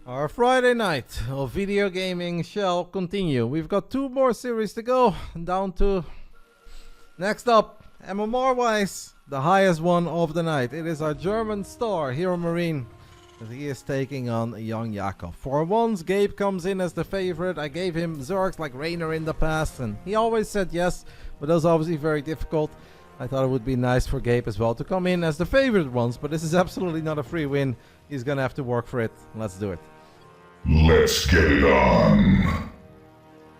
Our Friday night of video gaming shall continue. We've got 2 more series to go. Down to... Next up, MMR-wise, the highest one of the night. It is our German star, HeRoMaRinE. And he is taking on YoungYakov. For once, Gabe comes in as the favorite. I gave him Zergs like Rainer in the past, and he always said yes, but that was obviously very difficult. I thought it would be nice for Gabe as well to come in as the favorite ones, but this is absolutely not a free win. He's gonna have to work for it. Let's do it. Let's get it on.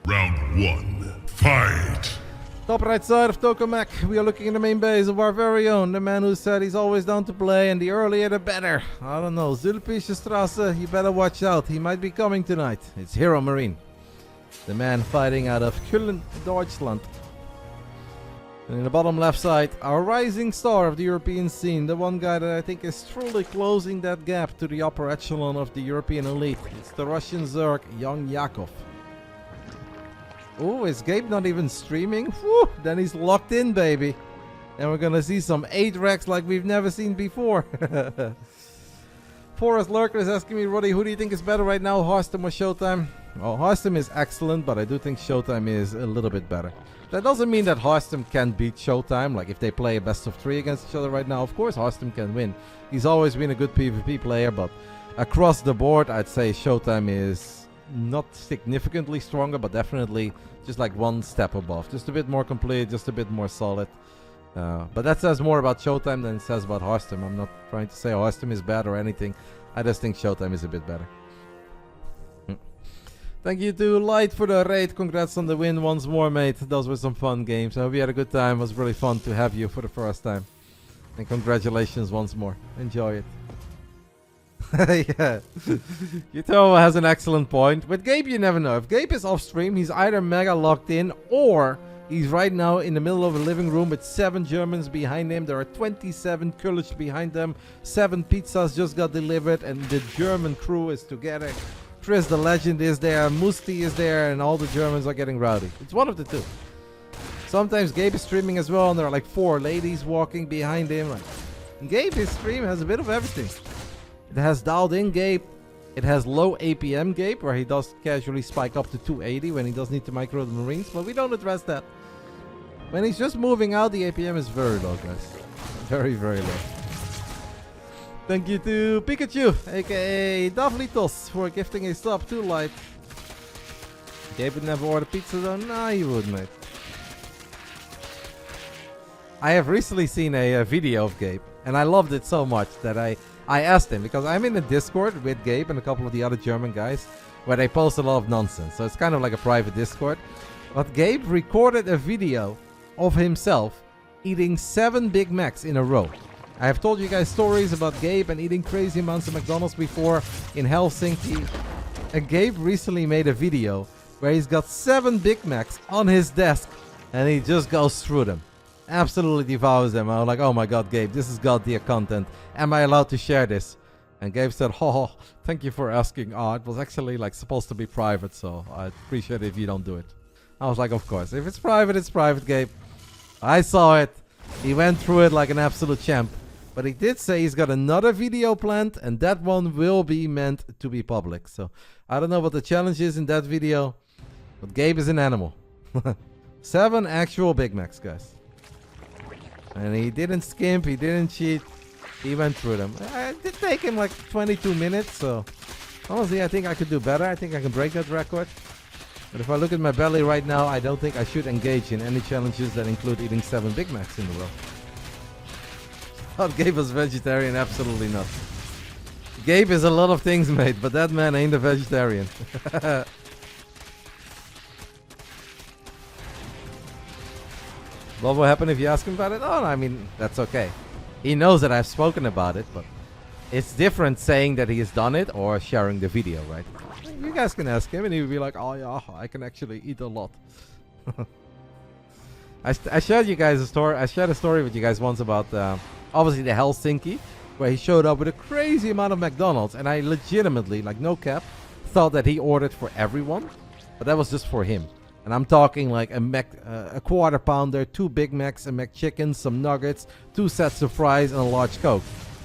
Round 1, fight! Top right side of Tokamak, we are looking in the main base of our very own, the man who said he's always down to play, and the earlier the better. I don't know, Zülpische Straße, you better watch out, he might be coming tonight. It's HeRoMaRinE, the man fighting out of Köln, Deutschland. And in the bottom left side, our rising star of the European scene, the one guy that I think is truly closing that gap to the upper echelon of the European elite. It's the Russian Zerg, YoungYakov. Oh, is Gabe not even streaming? Whew, then he's locked in, baby. And we're gonna see some 8 wrecks like we've never seen before. Forest Lurker is asking me, Roddy, who do you think is better right now, HeRoMaRinE or Showtime? Well, HeRoMaRinE is excellent, but I do think Showtime is a little bit better. That doesn't mean that HeRoMaRinE can beat Showtime. Like, if they play a best of 3 against each other right now, of course HeRoMaRinE can win. He's always been a good PvP player, but across the board, I'd say Showtime is not significantly stronger, but definitely just like one step above. Just a bit more complete, just a bit more solid. But that says more about Showtime than it says about HeRoMaRinE. I'm not trying to say HeRoMaRinE is bad or anything. I just think Showtime is a bit better. Thank you to Light for the raid. Congrats on the win once more, mate. Those were some fun games. I hope you had a good time. It was really fun to have you for the first time. And congratulations once more. Enjoy it. Yeah. Yuto has an excellent point. With Gabe, you never know. If Gabe is off stream, he's either mega locked in or he's right now in the middle of a living room with 7 Germans behind him. There are 27 Kullish behind them. 7 pizzas just got delivered and the German crew is together. Chris the Legend is there, Musti is there, and all the Germans are getting rowdy. It's one of the two. Sometimes Gabe is streaming as well, and there are like 4 ladies walking behind him. Gabe, his stream has a bit of everything. It has dialed in Gabe. It has low APM Gabe, where he does casually spike up to 280 when he does need to micro the Marines, but we don't address that. When he's just moving out, the APM is very low, guys. Very, very low. Thank you to Pikachu, aka Davlitos, for gifting a sub to Light. Gabe would never order pizza though? Nah, he would, mate. I have recently seen a video of Gabe, and I loved it so much that I asked him, because I'm in a Discord with Gabe and a couple of the other German guys, where they post a lot of nonsense. So it's kind of like a private Discord. But Gabe recorded a video of himself eating 7 Big Macs in a row. I have told you guys stories about Gabe and eating crazy amounts of McDonald's before in Helsinki. And Gabe recently made a video where he's got 7 Big Macs on his desk and he just goes through them. Absolutely devours them. I was like, oh my god, Gabe, this is god tier content. Am I allowed to share this? And Gabe said, oh, thank you for asking. Oh, it was actually like supposed to be private, so I'd appreciate it if you don't do it. I was like, of course. If it's private, Gabe. I saw it. He went through it like an absolute champ. But he did say he's got another video planned, and that one will be meant to be public. So I don't know what the challenge is in that video, but Gabe is an animal. 7 actual Big Macs, guys. And he didn't skimp, he didn't cheat. He went through them. It did take him like 22 minutes, so honestly, I think I could do better. I think I can break that record. But if I look at my belly right now, I don't think I should engage in any challenges that include eating 7 Big Macs in a row. Thought Gabe was vegetarian? Absolutely not. Gabe is a lot of things, mate, but that man ain't a vegetarian. What will happen if you ask him about it? Oh, I mean, that's okay. He knows that I've spoken about it, but it's different saying that he has done it or sharing the video, right? You guys can ask him and he will be like, oh yeah, I can actually eat a lot. I shared you guys a story. I shared a story with you guys once about obviously the Helsinki, where he showed up with a crazy amount of McDonald's, and I legitimately, like no cap, thought that he ordered for everyone, but that was just for him. And I'm talking like a quarter pounder, 2 Big Macs, a McChicken, some nuggets, 2 sets of fries, and a large Coke.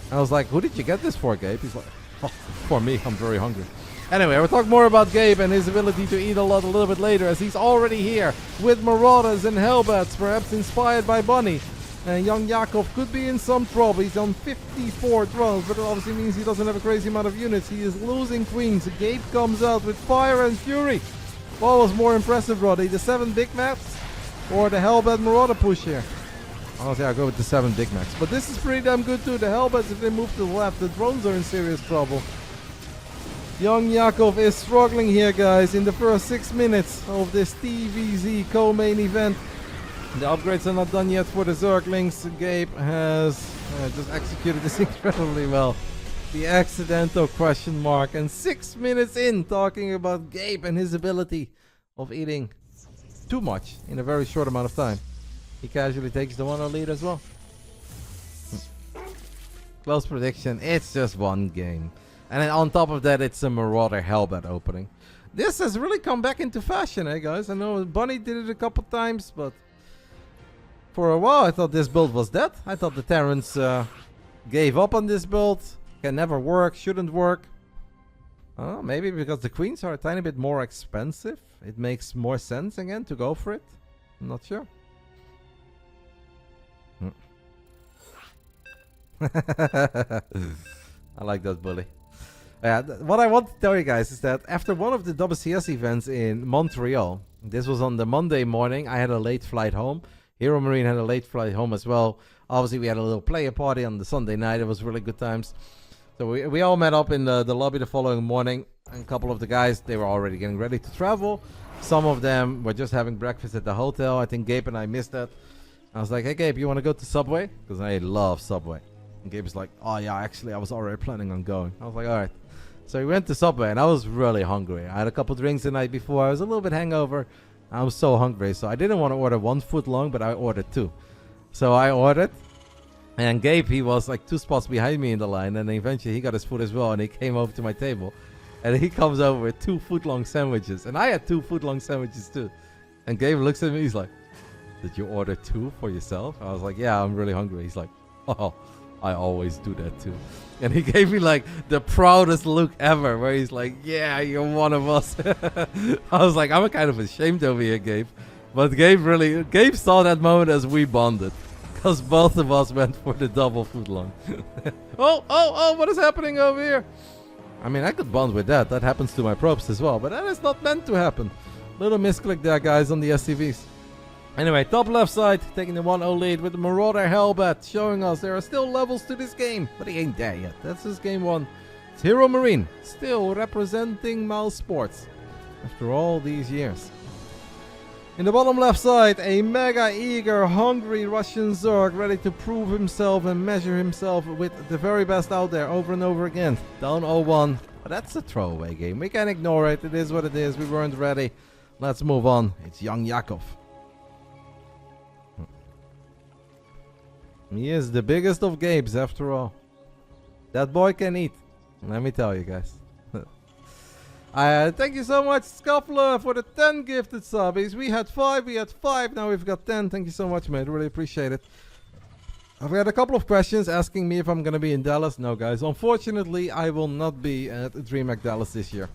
And I was like, who did you get this for, Gabe? He's like, oh, for me, I'm very hungry. Anyway, we'll talk more about Gabe and his ability to eat a lot a little bit later, as he's already here with Marauders and Hellbats, perhaps inspired by Bunny. And YoungYakov could be in some trouble. He's on 54 drones, but it obviously means he doesn't have a crazy amount of units. He is losing queens. Gabe comes out with Fire and Fury. What was more impressive, Roddy? The 7 Big Macs or the Hellbat Marauder push here? Honestly, I'll go with the 7 Big Macs. But this is pretty damn good too. The Hellbats, if they move to the left, the drones are in serious trouble. YoungYakov is struggling here, guys, in the first 6 minutes of this TVZ co-main event. The upgrades are not done yet for the Zerglings. Gabe has just executed this incredibly well. The accidental question mark. And 6 minutes in, talking about Gabe and his ability of eating too much in a very short amount of time. He casually takes the 1-0 lead as well. Close prediction, it's just one game. And then on top of that, it's a Marauder Hellbat opening. This has really come back into fashion, eh, guys? I know Bunny did it a couple times, but for a while I thought this build was dead. I thought the Terrans gave up on this build. Can never work, shouldn't work. Maybe because the queens are a tiny bit more expensive. It makes more sense again to go for it. I'm not sure. I like that bully. What I want to tell you guys is that after one of the WCS events in Montreal, this was on the Monday morning, I had a late flight home. HeRoMaRinE had a late flight home as well. Obviously, we had a little player party on the Sunday night. It was really good times. So we all met up in the lobby the following morning. And a couple of the guys, they were already getting ready to travel. Some of them were just having breakfast at the hotel. I think Gabe and I missed that. I was like, hey, Gabe, you want to go to Subway? Because I love Subway. And Gabe was like, oh, yeah, actually, I was already planning on going. I was like, all right. So we went to Subway, and I was really hungry. I had a couple drinks the night before. I was a little bit hangover. I was so hungry. So I didn't want to order 1 foot long, but I ordered 2. So I ordered. And Gabe, he was like 2 spots behind me in the line. And eventually he got his food as well. And he came over to my table. And he comes over with 2 foot long sandwiches. And I had 2 foot long sandwiches too. And Gabe looks at me. He's like, did you order 2 for yourself? I was like, yeah, I'm really hungry. He's like, oh, I always do that too. And he gave me like the proudest look ever, where he's like, yeah, you're one of us. I was like, I'm kind of ashamed over here, Gabe. But Gabe saw that moment as we bonded. Because both of us went for the double foot long. Oh, what is happening over here? I mean, I could bond with that. That happens to my props as well. But that is not meant to happen. Little misclick there, guys, on the SCVs. Anyway, top left side, taking the 1-0 lead with the Marauder Hellbat, showing us there are still levels to this game, but he ain't there yet. That's just game 1. It's HeRoMaRinE, still representing Mouse Sports after all these years. In the bottom left side, a mega eager, hungry Russian Zerg ready to prove himself and measure himself with the very best out there over and over again. Down 0-1, but that's a throwaway game. We can ignore it. It is what it is. We weren't ready. Let's move on. It's YoungYakov. He is the biggest of Gabes after all. That boy can eat. Let me tell you guys. Thank you so much, Scuffler, for the 10 gifted subbies. We had 5, now we've got 10. Thank you so much, mate. Really appreciate it. I've had a couple of questions asking me if I'm going to be in Dallas. No, guys. Unfortunately, I will not be at DreamHack Dallas this year.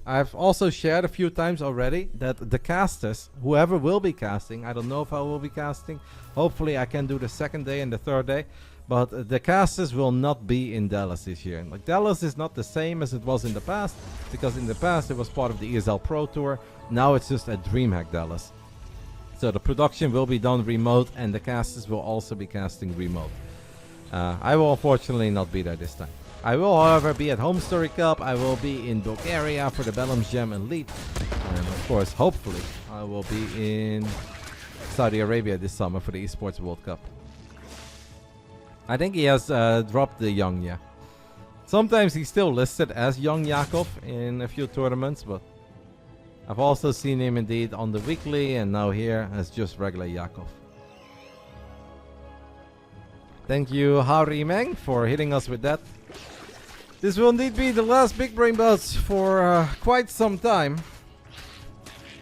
I've also shared a few times already that the casters, whoever will be casting, I don't know if I will be casting. Hopefully I can do the 2nd day and the 3rd day. But the casters will not be in Dallas this year. Like, Dallas is not the same as it was in the past. Because in the past it was part of the ESL Pro Tour. Now it's just at DreamHack Dallas. So the production will be done remote and the casters will also be casting remote. I will unfortunately not be there this time. I will, however, be at Home Story Cup. I will be in Bulgaria for the Bellum's Gem Elite. And of course, hopefully, I will be in Saudi Arabia this summer for the Esports World Cup. I think he has dropped the Young, yeah. Sometimes he's still listed as YoungYakov in a few tournaments, but I've also seen him indeed on the weekly and now here as just regular Yakov. Thank you, HeRoMaRinE, for hitting us with that. This will indeed be the last Big Brain Bouts for quite some time.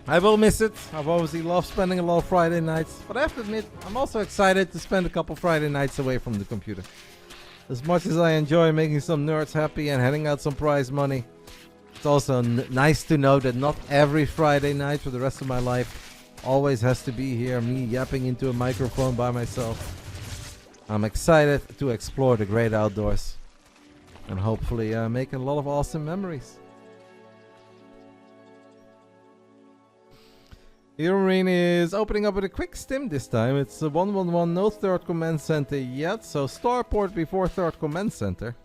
I will miss it. I've obviously loved spending a lot of Friday nights. But I have to admit, I'm also excited to spend a couple Friday nights away from the computer. As much as I enjoy making some nerds happy and handing out some prize money, It's also nice to know that not every Friday night for the rest of my life always has to be here, me yapping into a microphone by myself. I'm excited to explore the great outdoors and hopefully make a lot of awesome memories. HeRoMaRinE is opening up with a quick stim this time. It's 111, no third command center yet, so starport before third command center.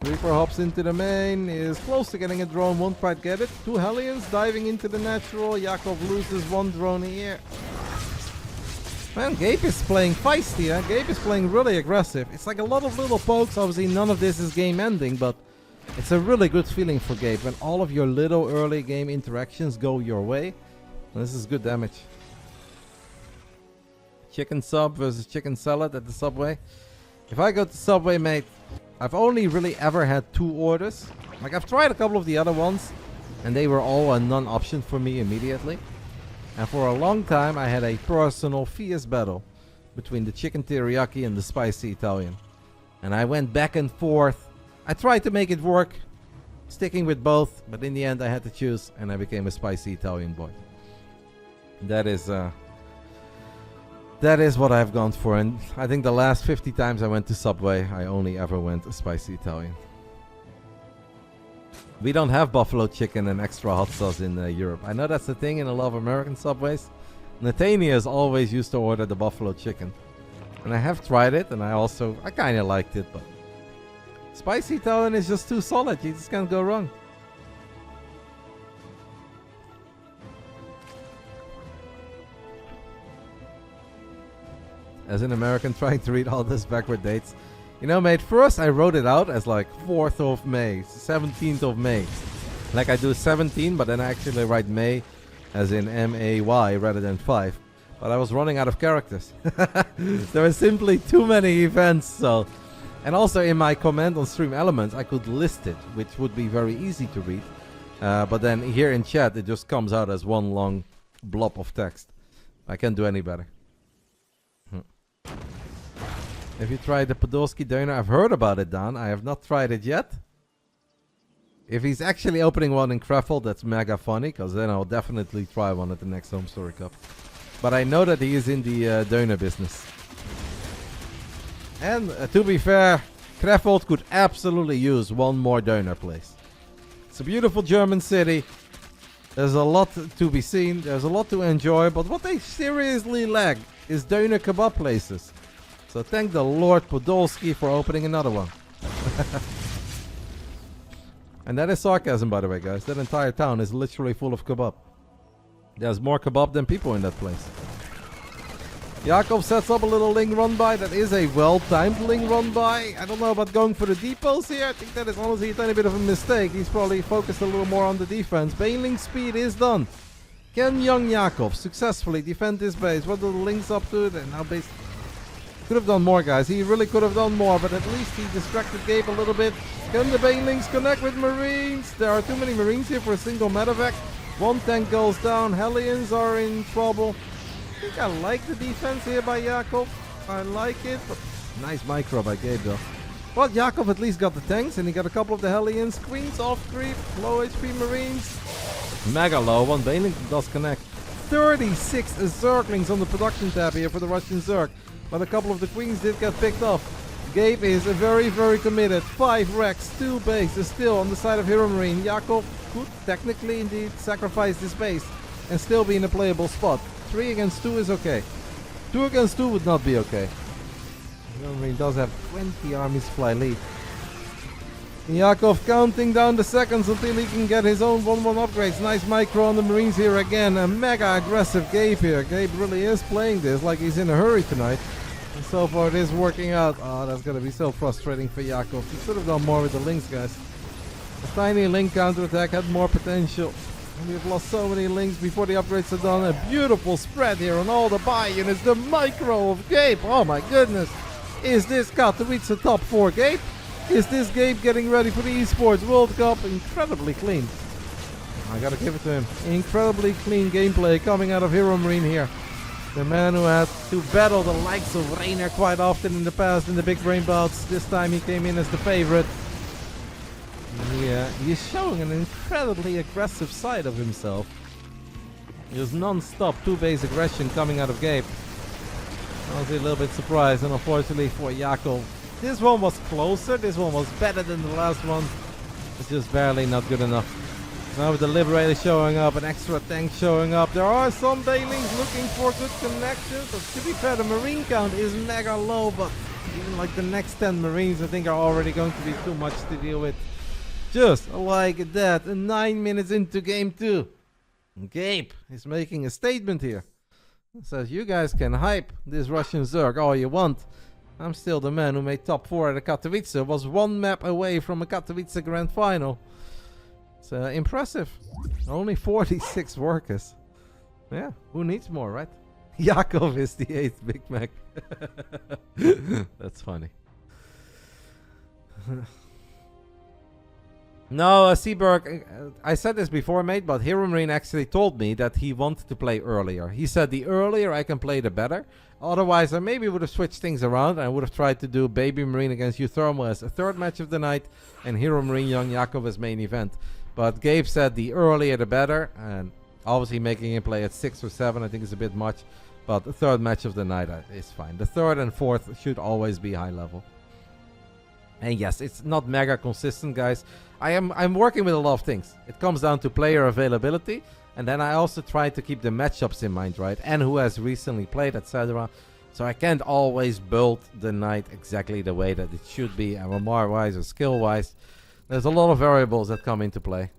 Reaper hops into the main, is close to getting a drone, won't quite get it. 2 Hellions diving into the natural. Yakov loses 1 drone here. Man, Gabe is playing feisty, huh? Gabe is playing really aggressive. It's like a lot of little pokes. Obviously, none of this is game ending, but it's a really good feeling for Gabe when all of your little early game interactions go your way. This is good damage. Chicken sub versus chicken salad at the Subway. If I go to Subway, mate, I've only really ever had 2 orders. Like, I've tried a couple of the other ones, and they were all a non-option for me immediately. And for a long time, I had a personal fierce battle between the chicken teriyaki and the spicy Italian. And I went back and forth. I tried to make it work, sticking with both, but in the end I had to choose, and I became a spicy Italian boy. That is what I've gone for, and I think the last 50 times I went to Subway, I only ever went a spicy Italian. We don't have buffalo chicken and extra hot sauce in Europe. I know that's the thing in a lot of American Subways. Nathaniel's always used to order the buffalo chicken. And I have tried it, and I kind of liked it, but spicy Italian is just too solid. You just can't go wrong. As an American trying to read all this backward dates. You know, mate, first I wrote it out as like 4th of May, 17th of May. Like I do 17, but then I actually write May as in M-A-Y rather than 5. But I was running out of characters. There were simply too many events, so... And also in my comment on Stream Elements, I could list it, which would be very easy to read. But then here in chat, it just comes out as one long blob of text. I can't do any better. Have you tried the Podolsky Döner? I've heard about it, Dan. I have not tried it yet. If he's actually opening one in Krefeld, that's mega funny, because then I'll definitely try one at the next Home Story Cup. But I know that he is in the Döner business. And to be fair, Krefeld could absolutely use one more Döner place. It's a beautiful German city. There's a lot to be seen. There's a lot to enjoy. But what they seriously lack is Döner kebab places. So thank the Lord Podolsky for opening another one. And that is sarcasm, by the way, guys. That entire town is literally full of kebab. There's more kebab than people in that place. Yakov sets up a little Ling run by. That is a well-timed Ling run by. I don't know about going for the depots here. I think that is honestly a tiny bit of a mistake. He's probably focused a little more on the defense. Bailing speed is done. Can YoungYakov successfully defend this base? What are the Lings up to? And now base... Could have done more, guys. He really could have done more, but at least he distracted Gabe a little bit. Can the Banelings connect with Marines? There are too many Marines here for a single medevac. 1 tank goes down. Hellions are in trouble. I think I like the defense here by Yakov. I like it, but nice micro by Gabe, though. But Yakov at least got the tanks, and he got a couple of the Hellions. Queens off creep. Low HP Marines. Mega low. 1 Baneling does connect. 36 Zerglings on the production tab here for the Russian Zerg. But a couple of the queens did get picked off. Gabe is very, very committed. 5 wrecks, 2 bases still on the side of HeRoMaRinE. Yakov could technically indeed sacrifice this base and still be in a playable spot. 3 against 2 is okay. 2 against 2 would not be okay. HeRoMaRinE does have 20 armies fly lead. Yakov counting down the seconds until he can get his own 1-1 upgrades. Nice micro on the Marines here again. A mega aggressive Gabe here. Gabe really is playing this like he's in a hurry tonight. And so far it is working out. Oh, that's going to be so frustrating for Yakov. He should have done more with the Lings, guys. A tiny Ling counterattack had more potential. And we've lost so many Lings before the upgrades are done. A beautiful spread here on all the buy units. The micro of Gabe. Oh my goodness. Is this Katowice top 4 Gabe? Is this Gabe getting ready for the Esports World Cup? Incredibly clean. I gotta give it to him. Incredibly clean gameplay coming out of HeRoMaRinE here. The man who had to battle the likes of Reiner quite often in the past in the Big Brain Bouts. This time he came in as the favorite. Yeah, he's showing an incredibly aggressive side of himself. There's non-stop two-base aggression coming out of Gabe. I was a little bit surprised, and unfortunately for Yakov, this one was closer. This one was better than the last one. It's just barely not good enough. Now with the Liberator showing up, an extra tank showing up. There are some Bailings looking for good connections. But to be fair, the Marine count is mega low, but even like the next 10 Marines I think are already going to be too much to deal with. Just like that, 9 minutes into game 2. Gabe is making a statement here. He says, you guys can hype this Russian Zerg all you want. I'm still the man who made top 4 at the Katowice. Was one map away from a Katowice Grand Final. It's impressive. Only 46 workers. Yeah, who needs more, right? Yakov is the 8th Big Mac. That's funny. No, Seaberg, I said this before, mate, but HeRoMaRinE actually told me that he wanted to play earlier. He said the earlier I can play, the better. Otherwise, I maybe would have switched things around and I would have tried to do Baby Marine against YoungThermal as a third match of the night and HeRoMaRinE YoungYakov as main event. But Gabe said the earlier the better, and obviously making him play at 6 or 7 I think is a bit much. But the third match of the night is fine. The third and fourth should always be high level. And yes, it's not mega consistent, guys. I'm working with a lot of things. It comes down to player availability, and then I also try to keep the matchups in mind, right? And who has recently played, etc. So I can't always build the night exactly the way that it should be, RMR-wise or skill-wise. There's a lot of variables that come into play.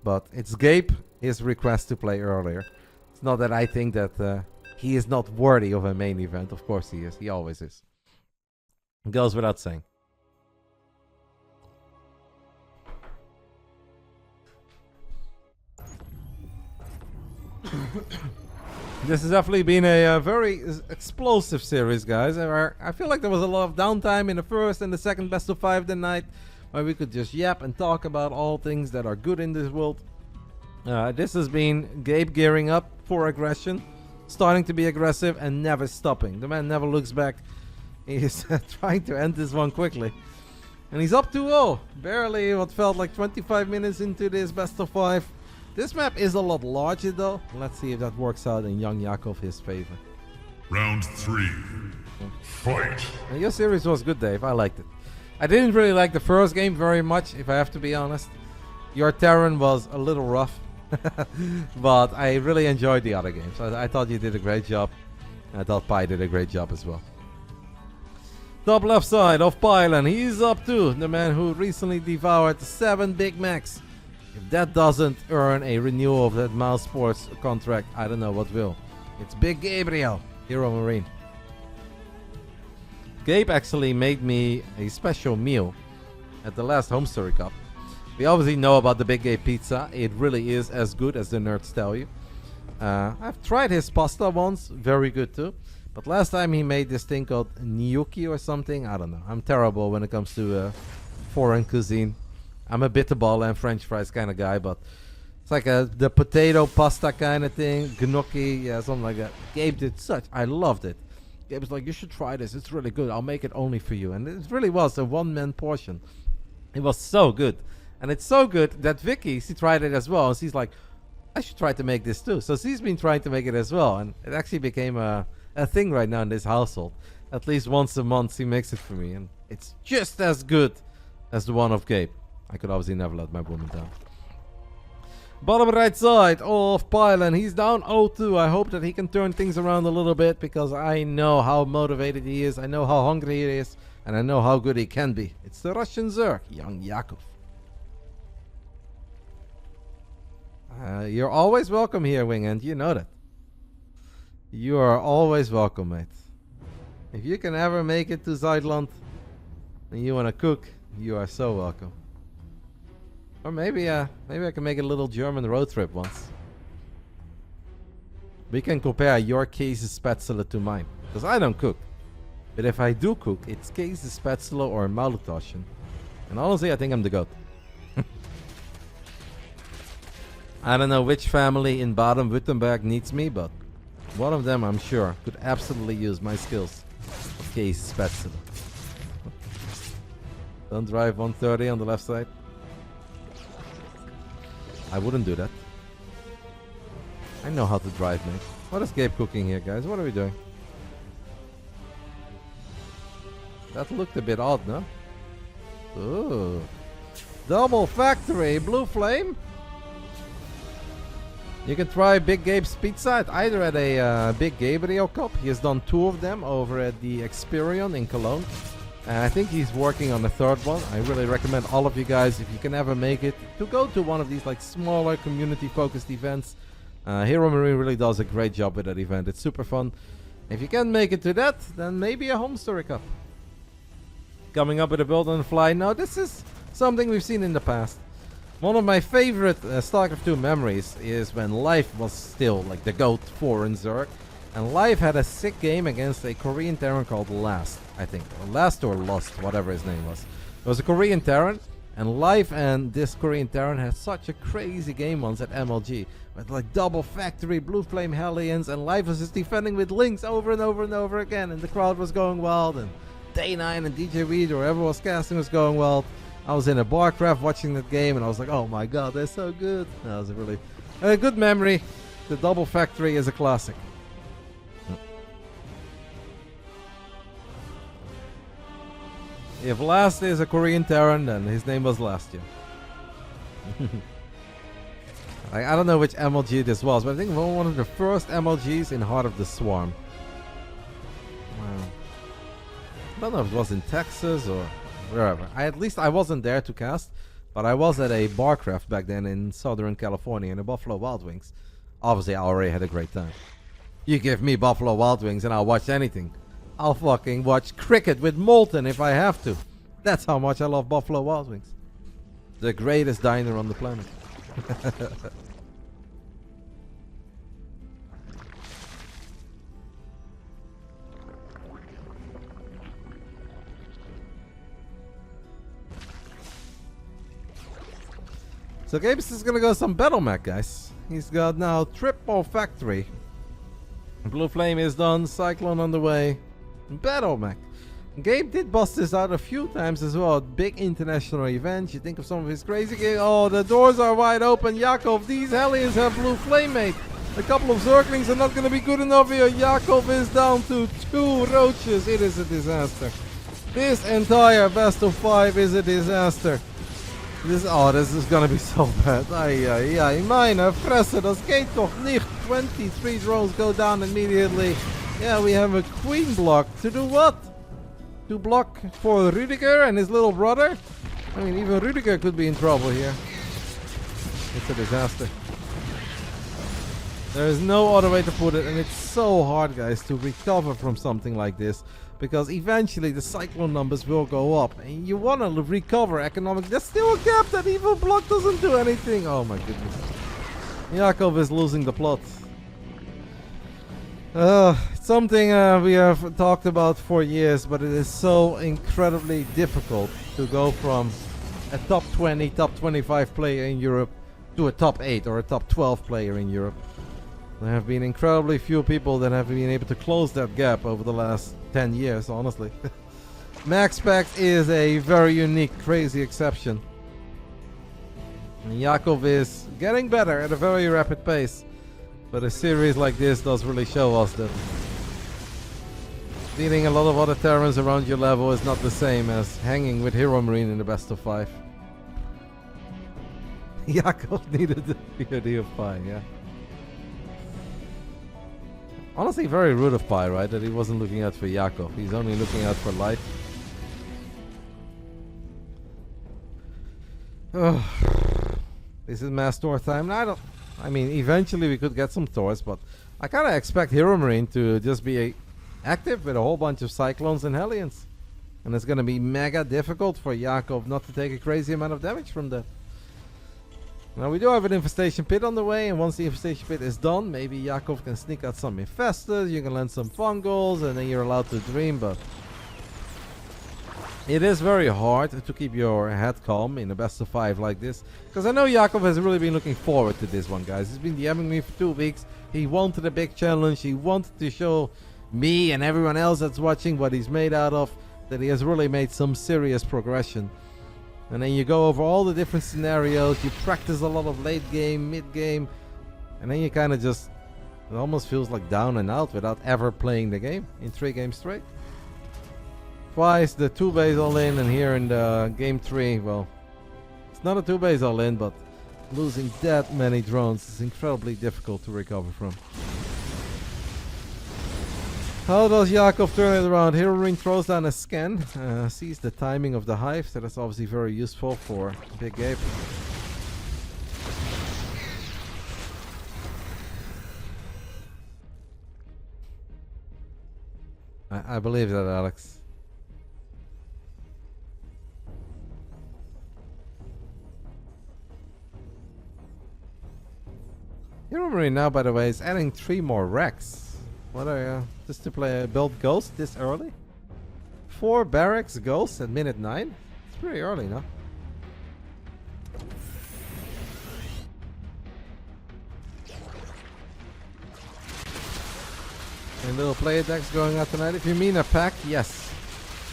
But it's Gabe, his request to play earlier. It's not that I think that he is not worthy of a main event. Of course he is. He always is. It goes without saying. This has definitely been a very explosive series, guys. I feel like there was a lot of downtime in the first and the second best of 5 the night, where we could just yap and talk about all things that are good in this world. This has been Gabe gearing up for aggression, starting to be aggressive and never stopping. The man never looks back. He's trying to end this one quickly. And he's up 2-0. Barely what felt like 25 minutes into this best of 5. This map is a lot larger though. Let's see if that works out in YoungYakov his favor. Round 3. Fight. And your series was good, Dave. I liked it. I didn't really like the first game very much, if I have to be honest. Your Terran was a little rough. But I really enjoyed the other games. I thought you did a great job. I thought Pi did a great job as well. Top left side of Pylon. He's up too. The man who recently devoured 7 Big Macs. If that doesn't earn a renewal of that Mouse Sports contract, I don't know what will. It's Big Gabriel, HeRoMaRinE. Gabe actually made me a special meal at the last Home Story Cup. We obviously know about the Big Gabe pizza. It really is as good as the nerds tell you. I've tried his pasta once, very good too. But last time he made this thing called gnocchi or something. I don't know. I'm terrible when it comes to foreign cuisine. I'm a bitterball and French fries kind of guy, but it's like the potato pasta kind of thing, gnocchi, yeah, something like that. Gabe did such, I loved it. Gabe was like, you should try this, it's really good, I'll make it only for you. And it really was a one-man portion. It was so good. And it's so good that Vicky, she tried it as well, and she's like, I should try to make this too. So she's been trying to make it as well, and it actually became a thing right now in this household. At least once a month she makes it for me, and it's just as good as the one of Gabe. I could obviously never let my woman down. Bottom right side of Pylon. He's down 0-2. I hope that he can turn things around a little bit, because I know how motivated he is. I know how hungry he is. And I know how good he can be. It's the Russian Zerg, YoungYakov. You're always welcome here, Wingend. You know that. You are always welcome, mate. If you can ever make it to Zuidland and you want to cook, you are so welcome. Or maybe I can make a little German road trip once. We can compare your Käsespätzle to mine, because I don't cook. But if I do cook, it's Käsespätzle or Maultaschen. And honestly, I think I'm the goat. I don't know which family in Baden-Württemberg needs me, but one of them, I'm sure, could absolutely use my skills of Käsespätzle. Don't drive 130 on the left side. I wouldn't do that. I know how to drive, mate. What is Gabe cooking here, guys? What are we doing? That looked a bit odd, no? Ooh. Double factory, blue flame. You can try Big Gabe's pizza either at a Big Gabriel Cup. He has done 2 of them over at the Experion in Cologne. And I think he's working on the 3rd one. I really recommend all of you guys, if you can ever make it, to go to one of these like smaller community-focused events. HeRoMaRinE really does a great job with that event. It's super fun. If you can make it to that, then maybe a Home Story Cup. Coming up with a build on the fly. Now, this is something we've seen in the past. One of my favorite Starcraft 2 memories is when Life was still like the GOAT for in Zerg. And Life had a sick game against a Korean Terran called Last, I think. Or Last or Lost, whatever his name was. It was a Korean Terran. And Life and this Korean Terran had such a crazy game once at MLG. With like double factory, blue flame Hellions, and Life was just defending with links over and over and over again. And the crowd was going wild, and Day9 and DJ Reed, or whoever was casting, was going wild. I was in a Barcraft watching that game, and I was like, oh my god, they're so good. That was a really good memory. The double factory is a classic. If Last is a Korean Terran, then his name was Last Year. I don't know which MLG this was, but I think one of the first MLGs in Heart of the Swarm. Wow. I don't know if it was in Texas or wherever. At least I wasn't there to cast, but I was at a Barcraft back then in Southern California in the Buffalo Wild Wings. Obviously, I already had a great time. You give me Buffalo Wild Wings and I'll watch anything. I'll fucking watch cricket with Molten if I have to. That's how much I love Buffalo Wild Wings. The greatest diner on the planet. So Gabe's is gonna go some Battle Mech, guys. He's got now triple factory. Blue Flame is done, Cyclone on the way. Battle Mech. Gabe did bust this out a few times as well at big international events. You think of some of his crazy games. Oh, the doors are wide open. Yakov, these Hellions have Blue Flame, mate. A couple of Zerglings are not going to be good enough here. Yakov is down to 2 roaches. It is a disaster. This entire best of 5 is a disaster. This is gonna be so bad. Ay, meine Fresse, das geht doch nicht. 23 drones go down immediately. Yeah, we have a queen block. To do what? To block for Rudiger and his little brother? I mean, even Rudiger could be in trouble here. It's a disaster. There is no other way to put it, and it's so hard, guys, to recover from something like this. Because eventually the Cyclone numbers will go up. And you want to recover economics. There's still a gap. That evil block doesn't do anything. Oh my goodness. Yakov is losing the plot. Something we have talked about for years. But it is so incredibly difficult to go from a top 20, top 25 player in Europe to a top 8 or a top 12 player in Europe. There have been incredibly few people that have been able to close that gap over the last 10 years, honestly. Max Pact is a very unique, crazy exception. And Yakov is getting better at a very rapid pace. But a series like this does really show us that beating a lot of other Terrans around your level is not the same as hanging with HeRoMaRinE in the best of 5. Yakov needed the POD of Pi, yeah. Honestly, very rude of Pi, right? That he wasn't looking out for Yakov. He's only looking out for Life. This is mass Thor time. I mean, eventually we could get some Thors, but I kind of expect HeRoMaRinE to just be active with a whole bunch of Cyclones and Hellions. And it's going to be mega difficult for Yakov not to take a crazy amount of damage from that. Now we do have an Infestation Pit on the way, and once the Infestation Pit is done, maybe Yakov can sneak out some Infestors, you can land some Fungals, and then you're allowed to dream, but it is very hard to keep your head calm in a best of 5 like this. Because I know Yakov has really been looking forward to this one, guys. He's been DMing me for 2 weeks. He wanted a big challenge. He wanted to show me and everyone else that's watching what he's made out of. That he has really made some serious progression. And then you go over all the different scenarios. You practice a lot of late game, mid game. And then you kind of just... It almost feels like down and out without ever playing the game in 3 games straight. Twice the 2 base all in, and here in the game 3, well, it's not a 2 base all in, but losing that many drones is incredibly difficult to recover from. How does Yakov turn it around? HeRoMaRinE throws down a scan, sees the timing of the hive, so that's obviously very useful for Big Gabe. I believe that, Alex. HeRoMaRinE now, by the way, is adding 3 more racks. What are just to play build Ghost this early? 4 barracks Ghosts at minute 9? It's pretty early, no? And little player decks going out tonight. If you mean a pack, yes.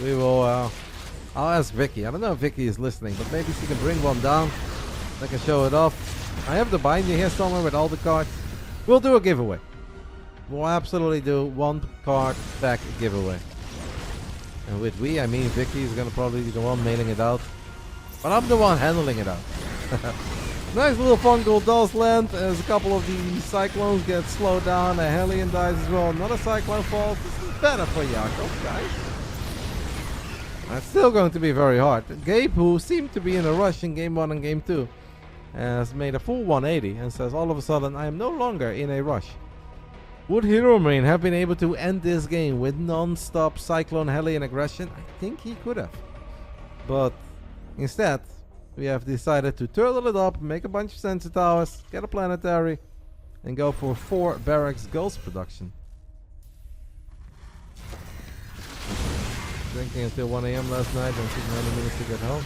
We will, I'll ask Vicky. I don't know if Vicky is listening, but maybe she can bring one down. I can show it off. I have the binder here somewhere with all the cards. We'll do a giveaway. We'll absolutely do 1 card pack giveaway. And with we, I mean Vicky is going to probably be the one mailing it out. But I'm the one handling it out. Nice little fungal does land as a couple of the cyclones get slowed down. A Hellion dies as well. Another cyclone falls. This is better for Yakov, guys. That's still going to be very hard. Gabe, who seemed to be in a rush in game 1 and game 2, has made a full 180 and says all of a sudden I am no longer in a rush. Would HeRoMaRinE have been able to end this game with non-stop Cyclone Hellion aggression? I think he could have. But instead, we have decided to turtle it up, make a bunch of sensor towers, get a planetary, and go for 4 barracks ghost production. Drinking until 1 AM last night and took 90 minutes to get home.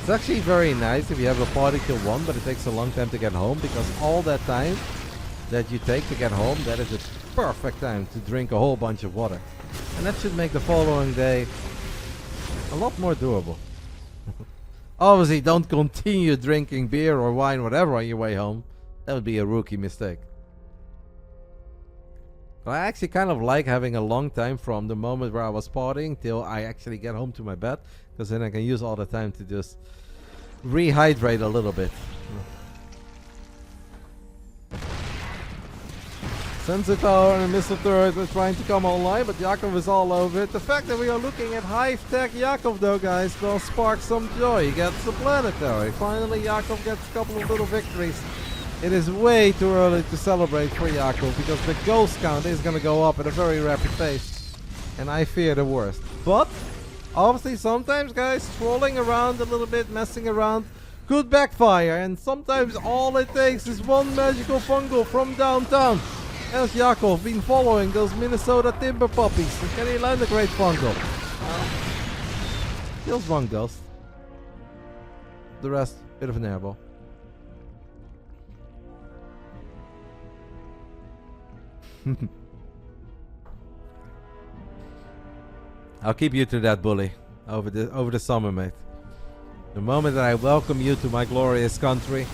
It's actually very nice if you have a party till 1, but it takes a long time to get home, because all that time that you take to get home, that is a perfect time to drink a whole bunch of water. And that should make the following day a lot more doable. Obviously, don't continue drinking beer or wine, whatever, on your way home. That would be a rookie mistake. But I actually kind of like having a long time from the moment where I was partying till I actually get home to my bed, because then I can use all the time to just rehydrate a little bit. Sensor tower and a missile turret are trying to come online, but Yakov is all over it. The fact that we are looking at high-tech Yakov, though, guys, will spark some joy. He gets the planetary. Finally, Yakov gets a couple of little victories. It is way too early to celebrate for Yakov, because the ghost count is going to go up at a very rapid pace. And I fear the worst. But obviously, sometimes, guys, trolling around a little bit, messing around, could backfire. And sometimes all it takes is 1 magical fungal from downtown. Has Yakov been following those Minnesota timber puppies? And can he land a great fungal? Kills 1 ghost. The rest, bit of an airball. I'll keep you to that, bully, over the summer, mate. The moment that I welcome you to my glorious country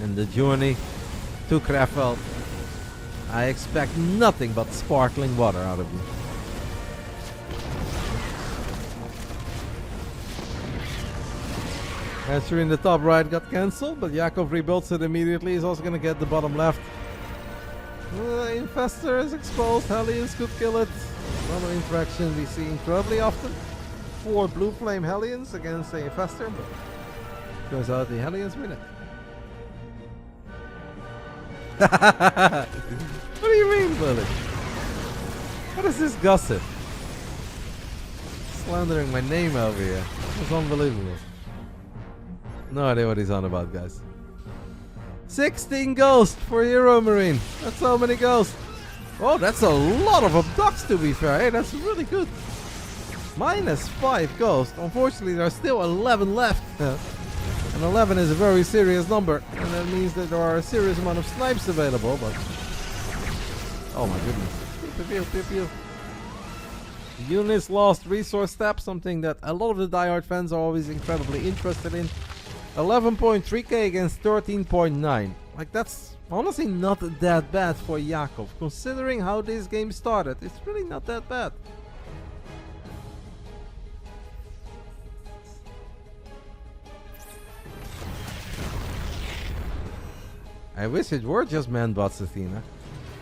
and the journey to Krefeld, I expect nothing but sparkling water out of you. Answer in the top right got cancelled, but Yakov rebuilds it immediately. He's also going to get the bottom left. Infestor is exposed. Hellions could kill it. Another interaction we see incredibly often. 4 blue flame Hellions against the Infestor, but turns out the Hellions win it. What do you mean, Lily? What is this gossip? Slandering my name over here. It's unbelievable. No idea what he's on about, guys. 16 ghosts for HeRoMaRinE. That's so many ghosts. Oh, that's a lot of abducts, to be fair. Hey, that's really good. -5 ghosts. Unfortunately, there are still 11 left. And 11 is a very serious number. And that means that there are a serious amount of snipes available, but... Oh my goodness. Pew, pew, pew, pew. Units lost resource step, something that a lot of the diehard fans are always incredibly interested in. 11.3k against 13.9. Like, that's honestly not that bad for Yakov. Considering how this game started, it's really not that bad. I wish it were just man bots, Athena.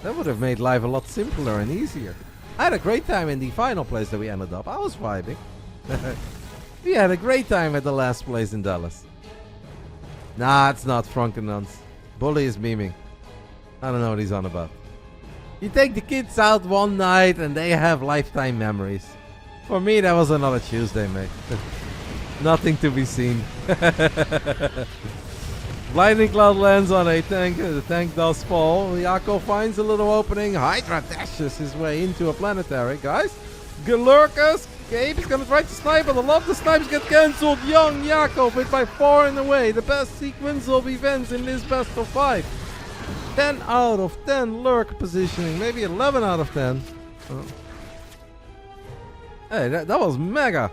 That would have made life a lot simpler and easier. I had a great time in the final place that we ended up. I was vibing. We had a great time at the last place in Dallas. Nah, it's not Frankenans. Bully is memeing. I don't know what he's on about. You take the kids out one night and they have lifetime memories. For me, that was another Tuesday, mate. Nothing to be seen. Lightning Cloud lands on a tank. The tank does fall. Yakov finds a little opening. Hydra dashes his way into a planetary. Guys, Galurkas. Gabe is going to try to snipe, but a lot of the snipes get cancelled. YoungYakov with by far and away the best sequence of events in this best of 5. 10 out of 10 lurk positioning. Maybe 11 out of 10. Oh. Hey, that was mega.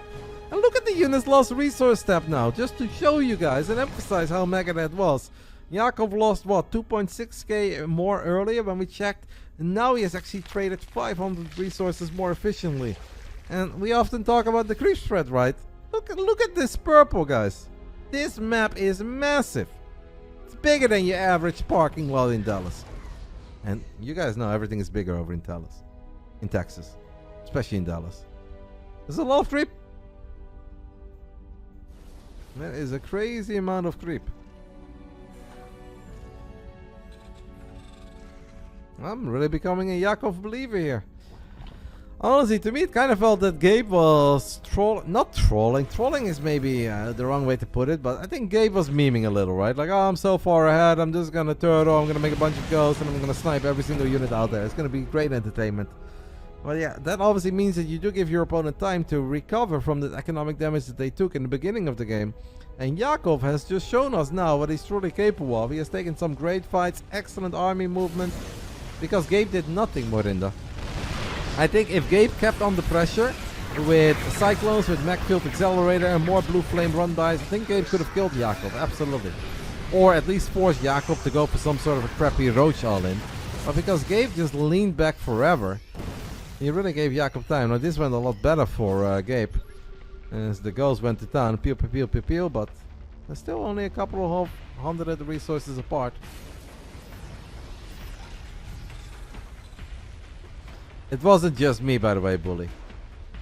And look at the units lost resource step now, just to show you guys and emphasize how mega that was. Yakov lost what, 2.6k more earlier when we checked, and now he has actually traded 500 resources more efficiently. And we often talk about the creep spread, right? Look at this purple, guys. This map is massive. It's bigger than your average parking lot in Dallas. And you guys know everything is bigger over in Texas, especially in Dallas. There's a lot of creep. That is a crazy amount of creep. I'm really becoming a Yakov believer here. Honestly, to me it kind of felt that Gabe was not trolling. Trolling is maybe the wrong way to put it, but I think Gabe was memeing a little, right? Like, oh, I'm so far ahead, I'm just gonna turtle, I'm gonna make a bunch of ghosts, and I'm gonna snipe every single unit out there. It's gonna be great entertainment. Well, yeah, that obviously means that you do give your opponent time to recover from the economic damage that they took in the beginning of the game. And Yakov has just shown us now what he's truly capable of. He has taken some great fights, excellent army movement, because Gabe did nothing, Morinda. I think if Gabe kept on the pressure with Cyclones, with Macfield Accelerator and more Blue Flame run dies, I think Gabe could have killed Yakov, absolutely. Or at least forced Yakov to go for some sort of a crappy Roach all-in. But because Gabe just leaned back forever, he really gave Yakov time. Now this went a lot better for Gabe, as the ghost went to town, pew pew pew pew pew, but there's still only a couple of hundred resources apart. It wasn't just me, by the way, Bully.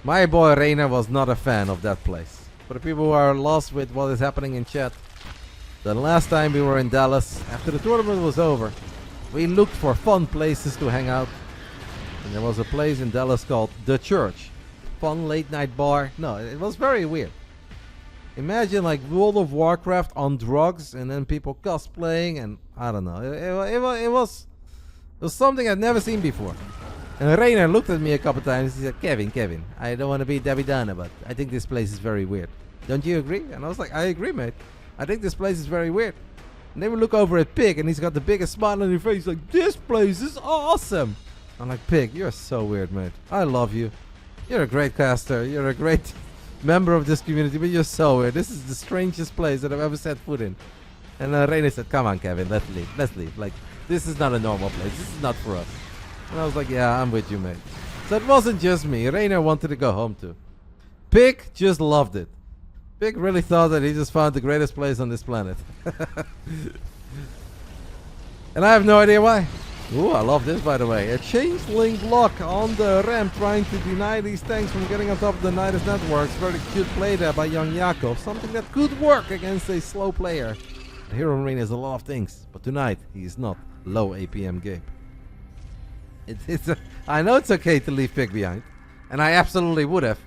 My boy Reina was not a fan of that place. For the people who are lost with what is happening in chat, the last time we were in Dallas, after the tournament was over, we looked for fun places to hang out. And there was a place in Dallas called The Church. Fun late night bar. No, it was very weird. Imagine like World of Warcraft on drugs and then people cosplaying and I don't know. It was something I'd never seen before. And Rainer looked at me a couple times. He said, Kevin, I don't want to be Debbie Downer, but I think this place is very weird. Don't you agree? And I was like, I agree, mate. I think this place is very weird. And then we look over at Pig and he's got the biggest smile on his face. He's like, this place is awesome. I'm like, Pig, you're so weird, mate. I love you. You're a great caster. You're a great member of this community, but you're so weird. This is the strangest place that I've ever set foot in. And Rainer said, come on, Kevin, let's leave. Let's leave. Like, this is not a normal place. This is not for us. And I was like, yeah, I'm with you, mate. So it wasn't just me. Rainer wanted to go home too. Pig just loved it. Pig really thought that he just found the greatest place on this planet. And I have no idea why. Ooh, I love this, by the way. A changeling block on the ramp trying to deny these tanks from getting on top of the Nidus networks. Very cute play there by YoungYakov. Something that could work against a slow player. HeRoMaRinE is a lot of things, but tonight he is not low APM Gabe. I know it's okay to leave Pig behind, and I absolutely would have.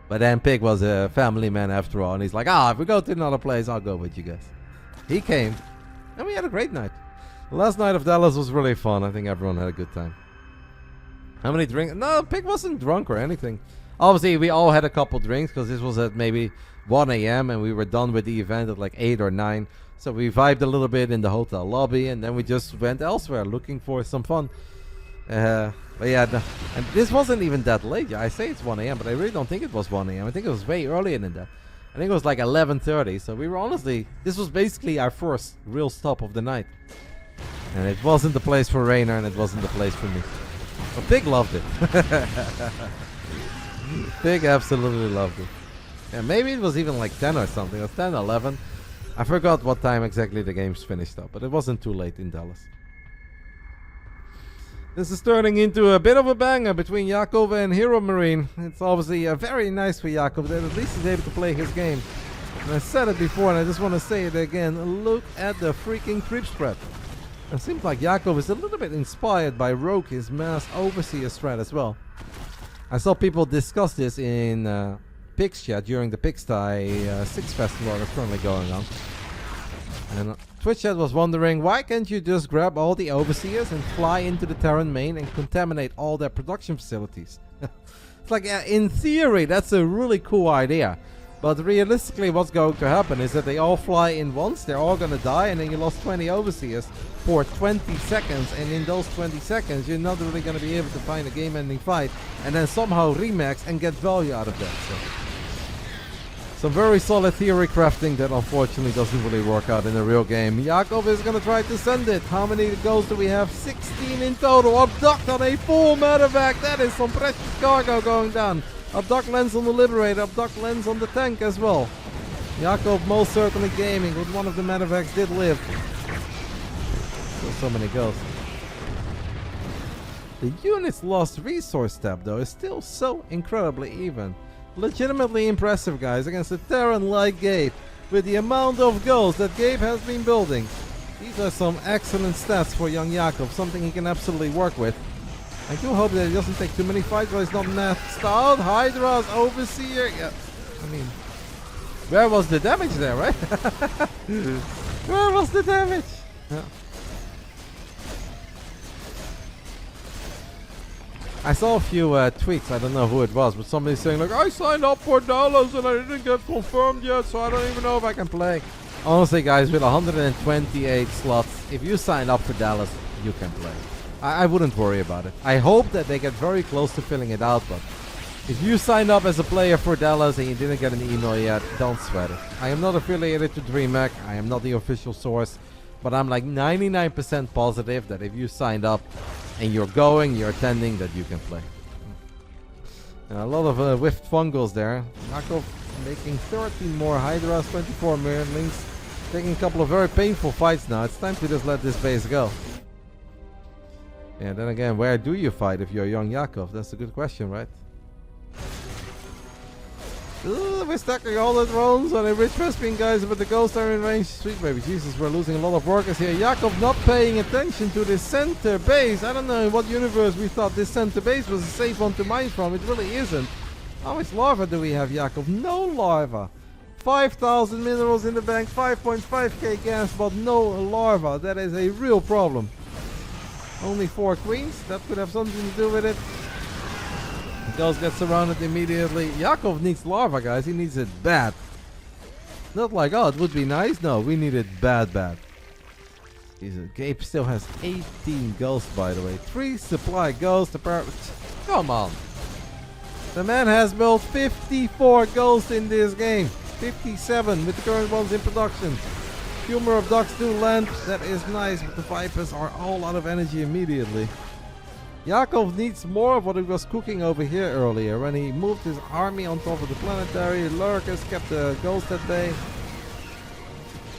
But then Pig was a family man after all, and he's like, if we go to another place, I'll go with you guys. He came, and we had a great night. The last night of Dallas was really fun. I think everyone had a good time. How many drinks? No, Pig wasn't drunk or anything. Obviously, we all had a couple drinks because this was at maybe 1 a.m. and we were done with the event at like 8 or 9. So we vibed a little bit in the hotel lobby, and then we just went elsewhere looking for some fun. But yeah, and this wasn't even that late. I say it's 1 a.m., but I really don't think it was 1 a.m. I think it was way earlier than that. I think it was like 11:30. So we were honestly, this was basically our first real stop of the night. And it wasn't the place for Rainer, and it wasn't the place for me. But Big loved it. Big absolutely loved it. Yeah, maybe it was even like 10 or something. It was 10, 11. I forgot what time exactly the game's finished up, but it wasn't too late in Dallas. This is turning into a bit of a banger between Yakov and HeRoMaRinE. It's obviously very nice for Yakov that at least he's able to play his game. And I said it before and I just want to say it again. Look at the freaking creep spread. It seems like Yakov is a little bit inspired by Rogue, his mass overseer strat as well. I saw people discuss this in Pigs chat during the Pigsty 6 festival that's currently going on. And Twitch chat was wondering, why can't you just grab all the overseers and fly into the Terran main and contaminate all their production facilities? It's like, in theory, that's a really cool idea. But realistically, what's going to happen is that they all fly in once, they're all gonna die, and then you lost 20 overseers for 20 seconds. And in those 20 seconds, you're not really gonna be able to find a game-ending fight and then somehow remax and get value out of that. So, some very solid theory crafting that unfortunately doesn't really work out in a real game. Yakov is going to try to send it. How many goals do we have? 16 in total. Abduct on a full medevac. That is some precious cargo going down. Abduct lands on the Liberator. Abduct lands on the tank as well. Yakov most certainly gaming, but one of the medevacs did live. Still so many goals. The unit's lost resource tab though is still so incredibly even. Legitimately impressive, guys, against a Terran like Gabe. With the amount of goals that Gabe has been building, these are some excellent stats for YoungYakov, something he can absolutely work with. I do hope that he doesn't take too many fights while he's not maxed out. Hydra's Overseer. Yeah, I mean, where was the damage there, right? Where was the damage? Yeah. I saw a few tweets, I don't know who it was, but somebody saying like, I signed up for Dallas and I didn't get confirmed yet, so I don't even know if I can play. Honestly, guys, with 128 slots, if you sign up for Dallas, you can play. I wouldn't worry about it. I hope that they get very close to filling it out, but if you signed up as a player for Dallas and you didn't get an email yet, don't sweat it. I am not affiliated to DreamHack, I am not the official source, but I'm like 99% positive that if you signed up and you're going, you're attending, that you can play. A lot of whiffed fungals there. Yakov making 13 more Hydras, 24 Merlings. Taking a couple of very painful fights now. It's time to just let this base go. Yeah, then again, where do you fight if you're YoungYakov? That's a good question, right? Ooh, we're stacking all the drones on a rich Vespian, guys, but the ghosts are in range. Sweet baby Jesus, we're losing a lot of workers here. Yakov not paying attention to this center base. I don't know in what universe we thought this center base was a safe one to mine from. It really isn't. How much larva do we have, Yakov? No larva. 5,000 minerals in the bank, 5.5k gas, but no larva. That is a real problem. Only 4 queens. That could have something to do with it. Ghost gets surrounded immediately. Yakov needs larva, guys. He needs it bad. Not like, oh, it would be nice. No, we need it bad, bad. Jesus, Gabe still has 18 ghosts, by the way. 3 supply ghosts. Come on. The man has built 54 ghosts in this game. 57 with the current ones in production. Humor of ducks do land. That is nice, but the Vipers are all out of energy immediately. Yakov needs more of what he was cooking over here earlier when he moved his army on top of the planetary. Lurkers kept the ghost at bay.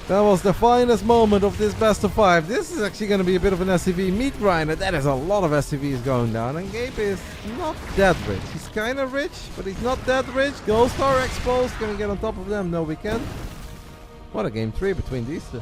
That was the finest moment of this best of 5. This is actually going to be a bit of an SCV meat grinder. That is a lot of SCVs going down. And Gabe is not that rich. He's kind of rich, but he's not that rich. Ghosts are exposed. Can we get on top of them? No, we can't. What a game 3 between these two.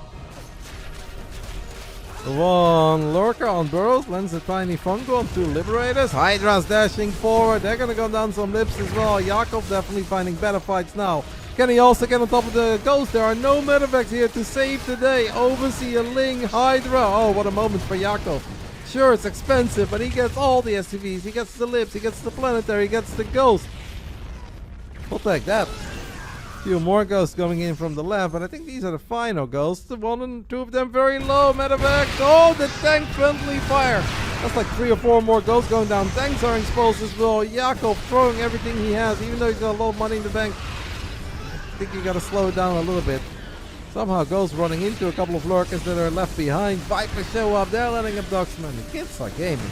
The one lurker on burrows lands a tiny fungal on 2 liberators. Hydra's dashing forward. They're gonna go down some lips as well. Yakov definitely finding better fights now. Can he also get on top of the ghost? There are no medevacs here to save the day. Overseer, Ling, Hydra. Oh, what a moment for Yakov. Sure, it's expensive, but he gets all the SCVs. He gets the lips, he gets the planetary, he gets the ghost. We'll take that. Few more ghosts coming in from the left, but I think these are the final ghosts. The 1 and 2 of them very low. Medevac. Oh, the tank friendly fire. That's like 3 or 4 more ghosts going down. Tanks are exposed as well. Yakov throwing everything he has, even though he's got a lot of money in the bank. I think you gotta slow it down a little bit. Somehow Ghost running into a couple of lurkers that are left behind. Vipers show up, they're letting up Ducksman. The kids are gaming.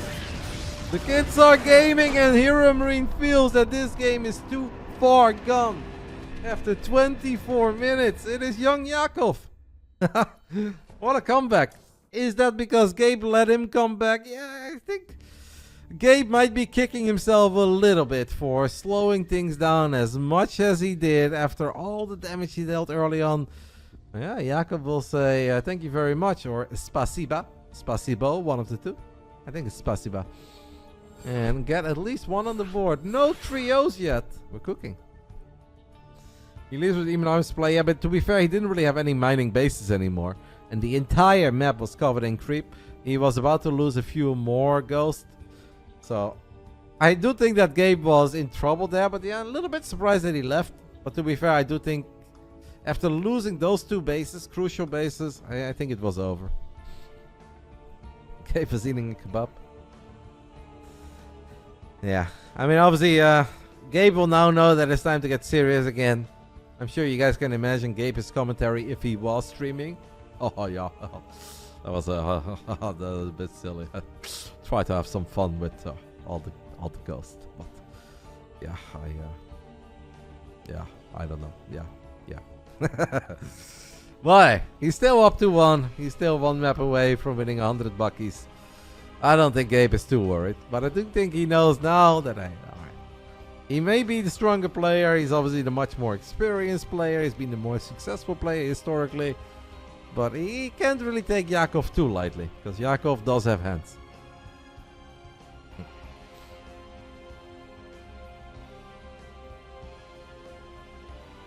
The kids are gaming, and HeRoMaRinE feels that this game is too far gone. After 24 minutes, it is YoungYakov. What a comeback. Is that because Gabe let him come back? Yeah, I think Gabe might be kicking himself a little bit for slowing things down as much as he did after all the damage he dealt early on. Yeah, Yakov will say thank you very much, or spasiba. Spasibo, one of the two. I think it's spasiba. And get at least one on the board. No trios yet. We're cooking. He leaves with Imanar's play. Yeah, but to be fair, he didn't really have any mining bases anymore. And the entire map was covered in creep. He was about to lose a few more ghosts. So, I do think that Gabe was in trouble there. But yeah, a little bit surprised that he left. But to be fair, I do think after losing those 2 bases, crucial bases, I think it was over. Gabe was eating a kebab. Yeah, I mean, obviously, Gabe will now know that it's time to get serious again. I'm sure you guys can imagine Gabe's commentary if he was streaming. Oh, yeah. That was a bit silly. I try to have some fun with all the ghosts. But, yeah, I don't know. Yeah. Why? He's still up to 1. He's still 1 map away from winning 100 buckies. I don't think Gabe is too worried, but I do think he knows now that he may be the stronger player. He's obviously the much more experienced player. He's been the more successful player historically, but he can't really take Yakov too lightly because Yakov does have hands.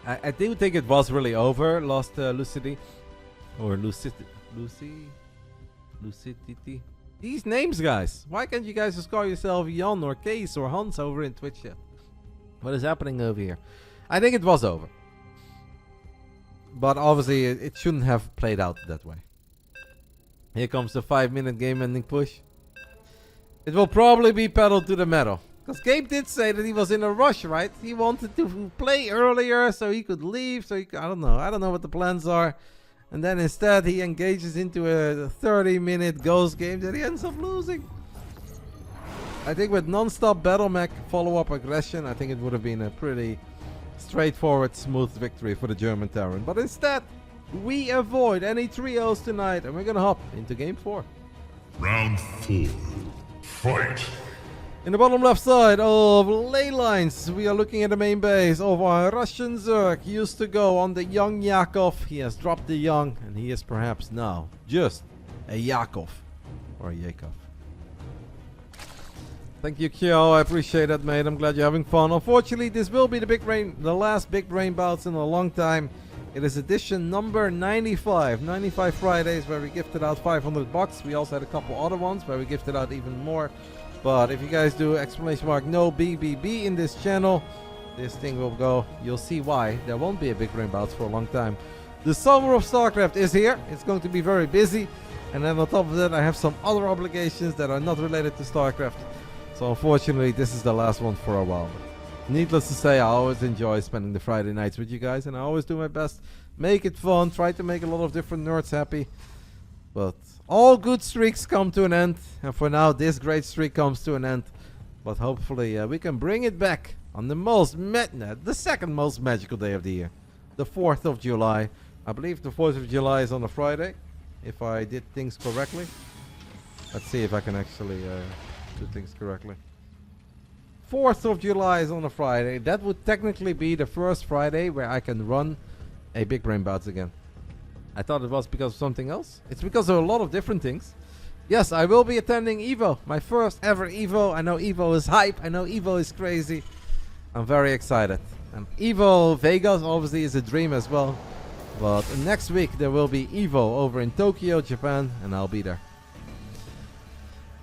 I do think it was really over. Lost Lucidity or Lucidity. These names, guys. Why can't you guys just call yourself Jan or Case or Hans over in Twitch chat? What is happening over here? I think it was over. But obviously, it shouldn't have played out that way. Here comes the 5-minute game-ending push. It will probably be pedal to the metal. Because Gabe did say that he was in a rush, right? He wanted to play earlier so he could leave. So he could, I don't know what the plans are. And then instead he engages into a 30-minute ghost game that he ends up losing. I think with non-stop battle mech follow-up aggression, I think it would have been a pretty straightforward, smooth victory for the German Terran. But instead, we avoid any trios tonight, and we're gonna hop into game 4. Round 4. Fight! In the bottom left side of ley lines, we are looking at the main base of our Russian Zerg. He used to go on the YoungYakov. He has dropped the young, and he is perhaps now just a Yakov or a Yakov. Thank you, Kyo. I appreciate that, mate. I'm glad you're having fun. Unfortunately, this will be the last Big Brain Bouts in a long time. It is edition number 95. 95 Fridays where we gifted out 500 bucks. We also had a couple other ones where we gifted out even more. But if you guys do !no BBB in this channel, this thing will go. You'll see why there won't be a Big Brain Bouts for a long time. The summer of Starcraft is here. It's going to be very busy. And then on top of that, I have some other obligations that are not related to Starcraft. So unfortunately, this is the last one for a while. Needless to say, I always enjoy spending the Friday nights with you guys. And I always do my best. Make it fun. Try to make a lot of different nerds happy. But all good streaks come to an end. And for now, this great streak comes to an end. But hopefully, we can bring it back on the second most magical day of the year. The 4th of July. I believe the 4th of July is on a Friday. If I did things correctly. Let's see if I can actually do things correctly. 4th of July is on a Friday. That would technically be the first Friday where I can run a Big Brain Bouts again. I thought it was because of something else. It's because of a lot of different things. Yes, I will be attending EVO. My first ever EVO. I know EVO is hype. I know EVO is crazy. I'm very excited. And EVO Vegas obviously is a dream as well. But next week there will be EVO over in Tokyo, Japan. And I'll be there.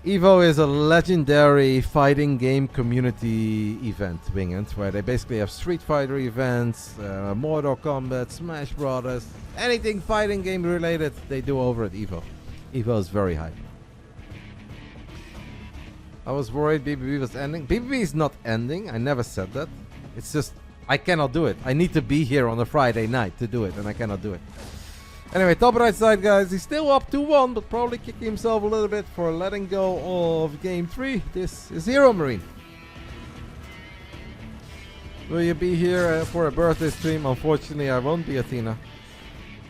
EVO is a legendary fighting game community event, Winged, where they basically have Street Fighter events, Mortal Kombat, Smash Brothers, anything fighting game related they do over at EVO. EVO is very hype. I was worried BBB was ending. BBB is not ending. I never said that. It's just I cannot do it. I need to be here on a Friday night to do it, and I cannot do it. Anyway, top right side, guys. He's still up 2-1, but probably kicking himself a little bit for letting go of game 3. This is HeRoMaRinE. Will you be here for a birthday stream? Unfortunately, I won't be, Athena.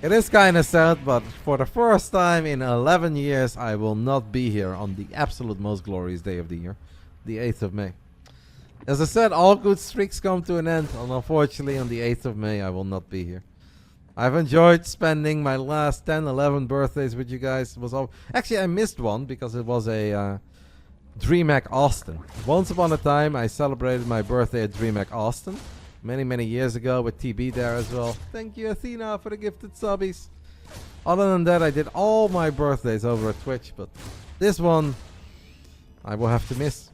It is kind of sad, but for the first time in 11 years, I will not be here on the absolute most glorious day of the year, the 8th of May. As I said, all good streaks come to an end, and unfortunately, on the 8th of May, I will not be here. I've enjoyed spending my last 10, 11 birthdays with you guys. It was all actually, I missed one because it was a DreamHack Austin. Once upon a time, I celebrated my birthday at DreamHack Austin. Many, many years ago with TB there as well. Thank you, Athena, for the gifted subbies. Other than that, I did all my birthdays over at Twitch, but this one I will have to miss.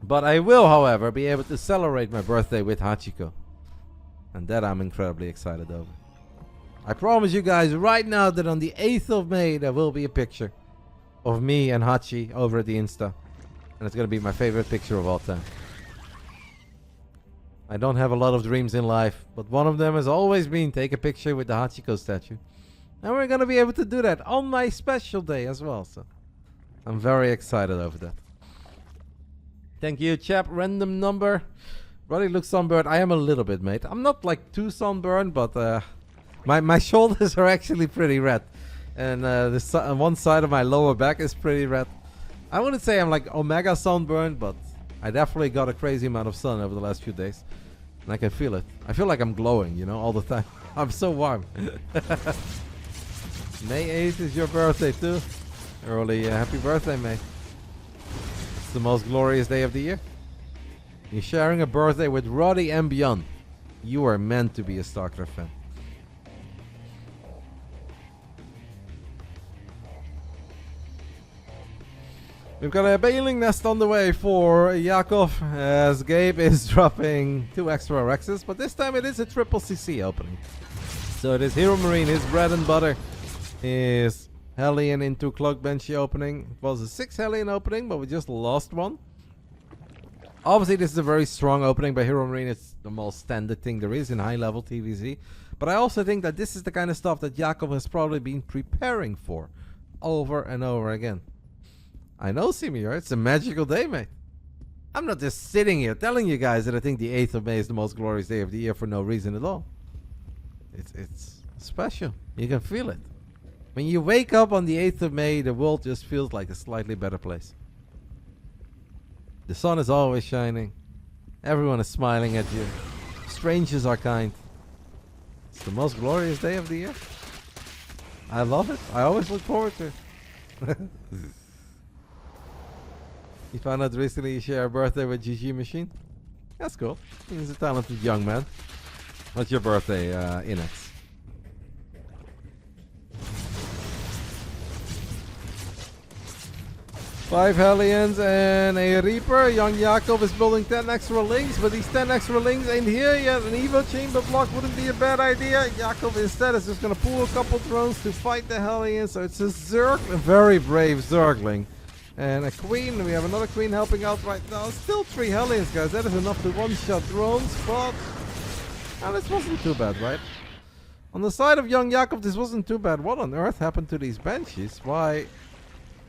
But I will, however, be able to celebrate my birthday with Hachiko. And that I'm incredibly excited over. I promise you guys right now that on the 8th of May, there will be a picture of me and Hachi over at the Insta. And it's going to be my favorite picture of all time. I don't have a lot of dreams in life, but one of them has always been take a picture with the Hachiko statue. And we're going to be able to do that on my special day as well. So I'm very excited over that. Thank you, chap. Random number. Roddy looks sunburned. I am a little bit, mate. I'm not like too sunburned, but my shoulders are actually pretty red. And one side of my lower back is pretty red. I wouldn't say I'm like omega sunburned, but I definitely got a crazy amount of sun over the last few days. And I can feel it. I feel like I'm glowing, you know, all the time. I'm so warm. May 8th is your birthday too. Early happy birthday, May. It's the most glorious day of the year. You're sharing a birthday with RotterdaM Beyond. You are meant to be a Starcraft fan. We've got a bailing nest on the way for Yakov, as Gabe is dropping 2 extra Rexes, but this time it is a triple CC opening. So it is HeRoMaRinE, his bread and butter, is Hellion into Cloak Banshee opening. It was a 6 Hellion opening, but we just lost one. Obviously, this is a very strong opening by HeRoMaRinE. It's the most standard thing there is in high-level TVZ. But I also think that this is the kind of stuff that Yakov has probably been preparing for over and over again. I know, Simir, it's a magical day, mate. I'm not just sitting here telling you guys that I think the 8th of May is the most glorious day of the year for no reason at all. It's special. You can feel it. When you wake up on the 8th of May, the world just feels like a slightly better place. The sun is always shining. Everyone is smiling at you. Strangers are kind. It's the most glorious day of the year. I love it. I always look forward to it. You found out recently you share a birthday with GG Machine? That's cool. He's a talented young man. What's your birthday, Inex? Five Hellions and a Reaper. YoungYakov is building 10 extra links, but these 10 extra links ain't here yet. An Evo Chamber block wouldn't be a bad idea. Yakov instead is just going to pull a couple drones to fight the Hellions. So it's a Zerg, a very brave Zergling. And a Queen. We have another Queen helping out right now. Still 3 Hellions, guys. That is enough to one-shot drones, but this wasn't too bad, right? On the side of YoungYakov, this wasn't too bad. What on earth happened to these Banshees? Why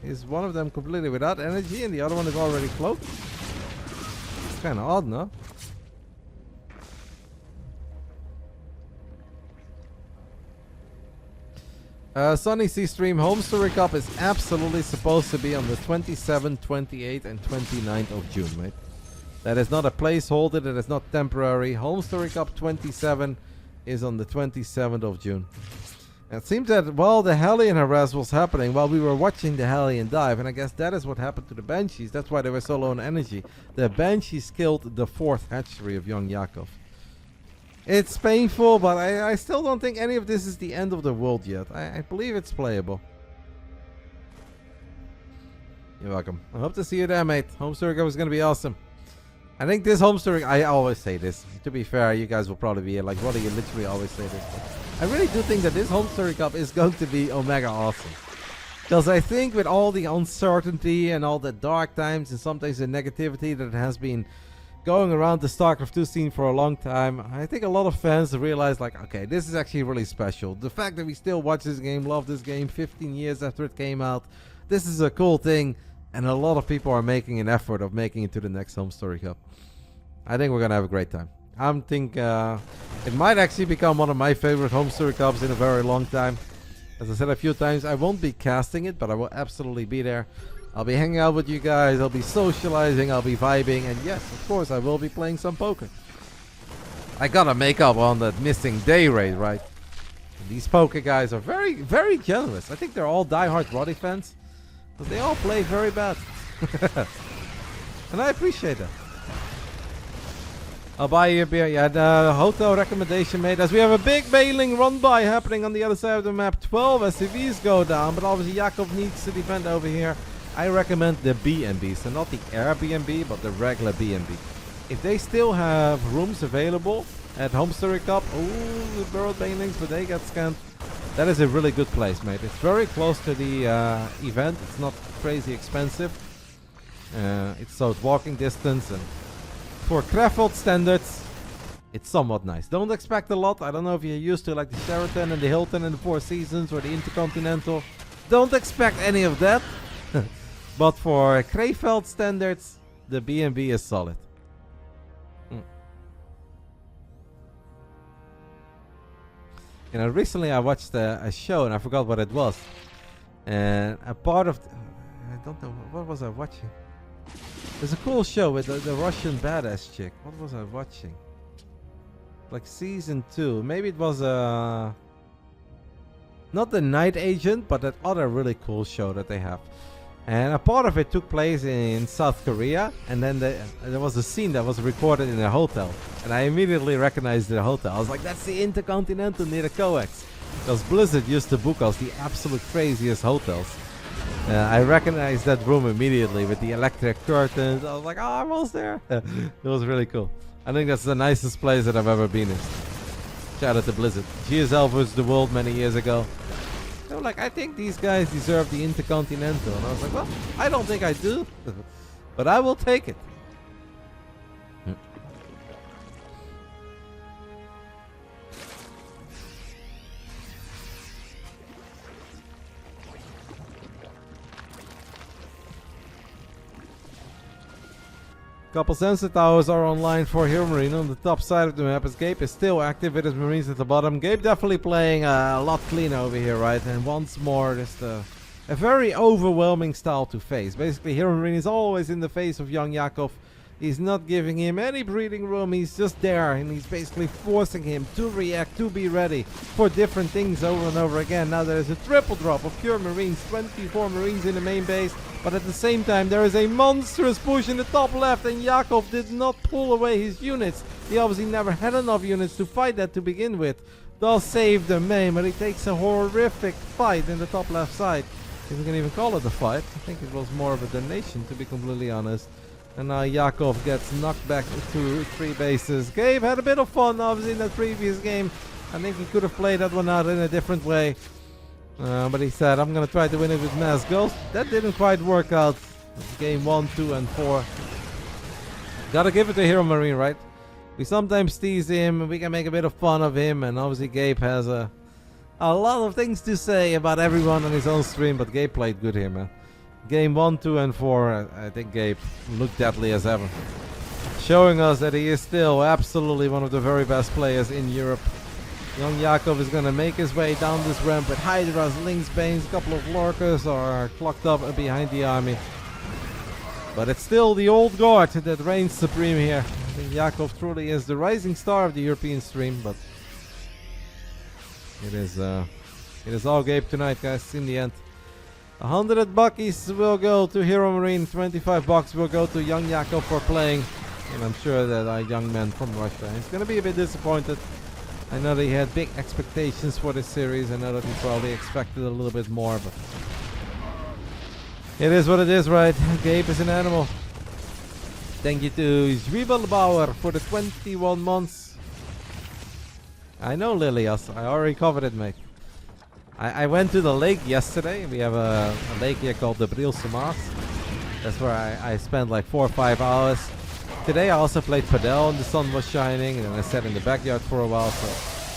is one of them completely without energy and the other one is already cloaked? It's kind of odd, no? Sunny C Stream, Homestory Cup is absolutely supposed to be on the 27th, 28th and 29th of June, mate. That is not a placeholder, that is not temporary. Homestory Cup 27 is on the 27th of June. It seems that while the Hellion harass was happening, while we were watching the Hellion dive, and I guess that is what happened to the Banshees, that's why they were so low on energy. The Banshees killed the 4th hatchery of YoungYakov. It's painful, but I still don't think any of this is the end of the world yet. I believe it's playable. You're welcome. I hope to see you there, mate. Homestory Cup is going to be awesome. I think this Homestory... I always say this. To be fair, you guys will probably be like, what do you literally always say this? But I really do think that this Homestory Cup is going to be Omega awesome. Because I think with all the uncertainty and all the dark times and sometimes the negativity that has been going around the Starcraft 2 scene for a long time, I think a lot of fans realize like, okay, this is actually really special. The fact that we still watch this game, love this game 15 years after it came out, this is a cool thing, and a lot of people are making an effort of making it to the next Home Story Cup. I think we're gonna have a great time. I think it might actually become one of my favorite Home Story Cups in a very long time. As I said a few times, I won't be casting it, but I will absolutely be there. I'll be hanging out with you guys, I'll be socializing, I'll be vibing, and yes, of course, I will be playing some poker. I gotta make up on that missing day rate, right? And these poker guys are very, very generous. I think they're all diehard Roddy fans, but they all play very bad. And I appreciate that. I'll buy you a beer. Yeah, the hotel recommendation made as we have a big bailing run by happening on the other side of the map. 12 SCVs go down, but obviously Yakov needs to defend over here. I recommend the B&B, so not the Airbnb, but the regular B&B. If they still have rooms available at Home Story Cup, oh, the burrowed banelings, but they get scanned. That is a really good place, mate. It's very close to the event. It's not crazy expensive. It's walking distance, and for Krefeld standards, it's somewhat nice. Don't expect a lot. I don't know if you're used to like the Sheraton and the Hilton and the Four Seasons or the Intercontinental. Don't expect any of that. But for Krefeld standards, the B&B is solid. You know, recently I watched a show and I forgot what it was. And a part of... I don't know, what was I watching? There's a cool show with the Russian badass chick. What was I watching? Like season 2. Maybe it was not the Night Agent, but that other really cool show that they have. And a part of it took place in South Korea, and then there was a scene that was recorded in a hotel, and I immediately recognized the hotel. I was like, that's the Intercontinental near the Coex, because Blizzard used to book us the absolute craziest hotels. I recognized that room immediately with the electric curtains. I was like, oh, I'm almost there. It was really cool. I think that's the nicest place that I've ever been in. Shout out to Blizzard. GSL vs. the World many years ago. They were like, I think these guys deserve the Intercontinental. And I was like, well, I don't think I do. But I will take it. Couple sensor towers are online for HeRoMaRinE on the top side of the map. As Gabe is still active with his Marines at the bottom. Gabe definitely playing a lot cleaner over here, right? And once more, just a very overwhelming style to face. Basically, HeRoMaRinE is always in the face of YoungYakov. He's not giving him any breathing room. He's just there, and he's basically forcing him to react, to be ready for different things over and over again. Now there is a triple drop of pure Marines, 24 Marines in the main base. But at the same time, there is a monstrous push in the top left, and Yakov did not pull away his units. He obviously never had enough units to fight that to begin with. Does save the main, but he takes a horrific fight in the top left side. If we can even call it a fight. I think it was more of a donation, to be completely honest. And now Yakov gets knocked back to 3 bases. Gabe had a bit of fun, obviously, in that previous game. I think he could have played that one out in a different way. But he said, I'm going to try to win it with Mass Ghost. That didn't quite work out. Game 1, 2, and 4. Gotta give it to HeRoMaRinE, right? We sometimes tease him, we can make a bit of fun of him, and obviously Gabe has a lot of things to say about everyone on his own stream, but Gabe played good here, man. Game 1, 2, and 4, I think Gabe looked deadly as ever. Showing us that he is still absolutely one of the very best players in Europe. YoungYakov is going to make his way down this ramp with Hydras, Lynx, Banes, a couple of Lurkers are clocked up behind the army. But it's still the old guard that reigns supreme here. I think Yakov truly is the rising star of the European stream, but it is all Gabe tonight, guys, in the end. 100 buckies will go to HeRoMaRinE, 25 bucks will go to YoungYakov for playing. And I'm sure that our young man from Russia is going to be a bit disappointed. I know that he had big expectations for this series. I know that he probably expected a little bit more, but it is what it is, right? Gabe is an animal. Thank you to Zwiebelbauer for the 21 months. I know, Lilias. I already covered it, mate. I went to the lake yesterday. We have a lake here called the BASILISK. That's where I spent like 4 or 5 hours. Today I also played padel and the sun was shining, and then I sat in the backyard for a while. So,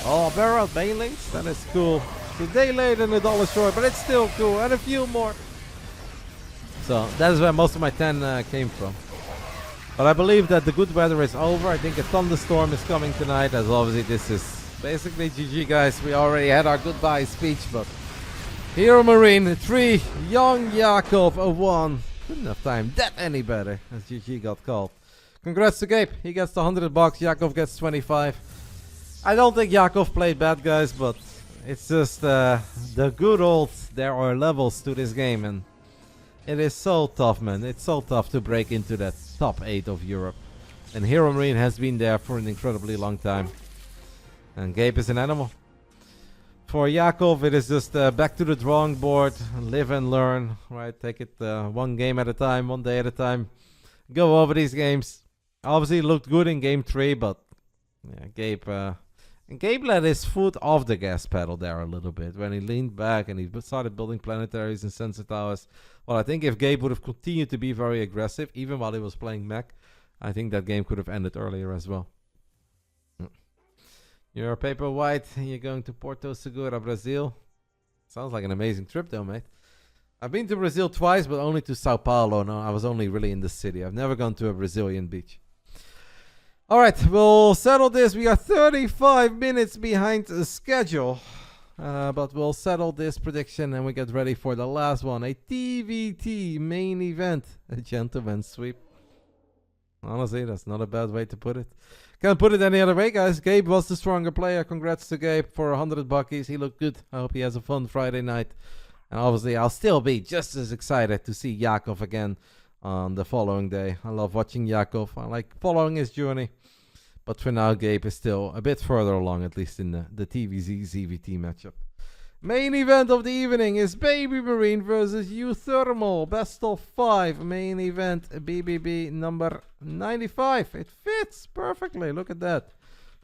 oh, barrel banelings, that is cool. It's a day late and $1 short, but it's still cool, and a few more. So that is where most of my 10 came from. But I believe that the good weather is over. I think a thunderstorm is coming tonight, as obviously this is basically GG, guys. We already had our goodbye speech, but HeRoMaRinE 3, YoungYakov 1. Couldn't have timed that any better, as GG got called. Congrats to Gabe. He gets the $100. Yakov gets 25. I don't think Yakov played bad, guys, but it's just the good old, there are levels to this game, and it is so tough, man. It's so tough to break into that top 8 of Europe. And HeRoMaRinE has been there for an incredibly long time. And Gabe is an animal. For Yakov, it is just back to the drawing board, live and learn, right? Take it one game at a time, one day at a time. Go over these games. Obviously, it looked good in game 3, but yeah, Gabe let his foot off the gas pedal there a little bit when he leaned back and he started building planetaries and sensor towers. Well, I think if Gabe would have continued to be very aggressive, even while he was playing mech, I think that game could have ended earlier as well. You're a paper white. You're going to Porto Seguro, Brazil. Sounds like an amazing trip, though, mate. I've been to Brazil twice, but only to Sao Paulo. No, I was only really in the city. I've never gone to a Brazilian beach. All right, we'll settle this. We are 35 minutes behind the schedule. But we'll settle this prediction and we get ready for the last one. A TVT main event. A gentleman's sweep. Honestly, that's not a bad way to put it. Can't put it any other way, guys. Gabe was the stronger player. Congrats to Gabe for $100. He looked good. I hope he has a fun Friday night. And obviously, I'll still be just as excited to see Yakov again on the following day. I love watching Yakov. I like following his journey. But for now, Gabe is still a bit further along, at least in the TVZ-ZVT matchup. Main event of the evening is BASILISK versus YoungYakov. Best of 5. Main event, BBB number 95. It fits perfectly. Look at that.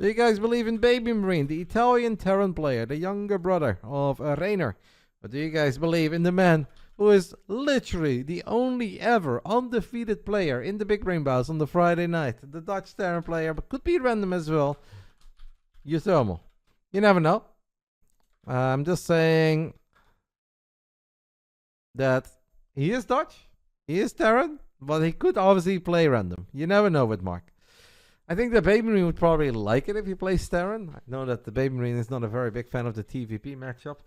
Do you guys believe in BASILISK, the Italian Terran player, the younger brother of Rainer? Or do you guys believe in the man who is literally the only ever undefeated player in the Big Brain Bouts on the Friday night? The Dutch Terran player, but could be random as well. YoungYakov. You never know. I'm just saying that he is Dutch, he is Terran, but he could obviously play random. You never know with Mark. I think the BASILISK would probably like it if he plays Terran. I know that the BASILISK is not a very big fan of the TVP matchup.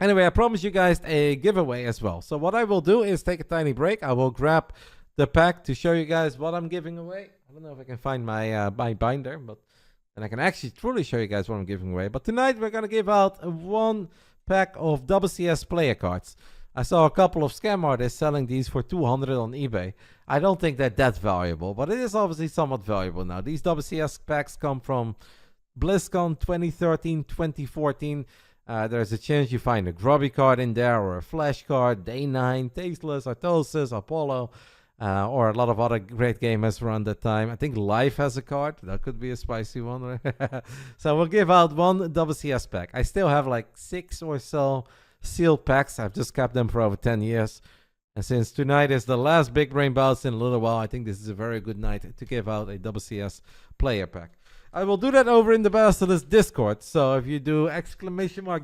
Anyway, I promised you guys a giveaway as well. So what I will do is take a tiny break. I will grab the pack to show you guys what I'm giving away. I don't know if I can find my binder, but and I can actually truly show you guys what I'm giving away. But tonight we're going to give out 1 pack of WCS player cards. I saw a couple of scam artists selling these for 200 on eBay. I don't think that that's valuable, but it is obviously somewhat valuable now. These WCS packs come from BlizzCon 2013, 2014. There's a chance you find a grubby card in there or a flash card, Day 9, Tasteless, Artosis, Apollo. Or a lot of other great gamers around that time. I think Life has a card. That could be a spicy one. So we'll give out 1 WCS pack. I still have like 6 or so sealed packs. I've just kept them for over 10 years. And since tonight is the last Big Brain Bouts in a little while, I think this is a very good night to give out a WCS player pack. I will do that over in the Basilisk Discord. So if you do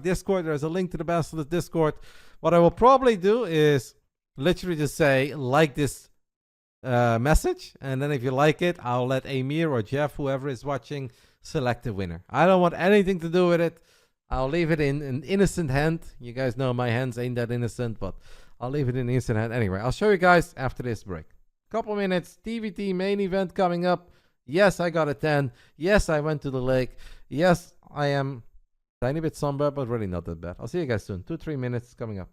!Discord, there's a link to the Basilisk Discord. What I will probably do is literally just say, like this message, and then if you like it, I'll let Amir or Jeff, whoever is watching, select the winner. I don't want anything to do with it. I'll leave it in an innocent hand. You guys know my hands ain't that innocent, but I'll leave it in an innocent hand. Anyway, I'll show you guys after this break. Couple minutes, TVT main event coming up. Yes, I got a 10. Yes, I went to the lake. Yes, I am tiny bit sunburned, but really not that bad. I'll see you guys soon. 2-3 minutes coming up.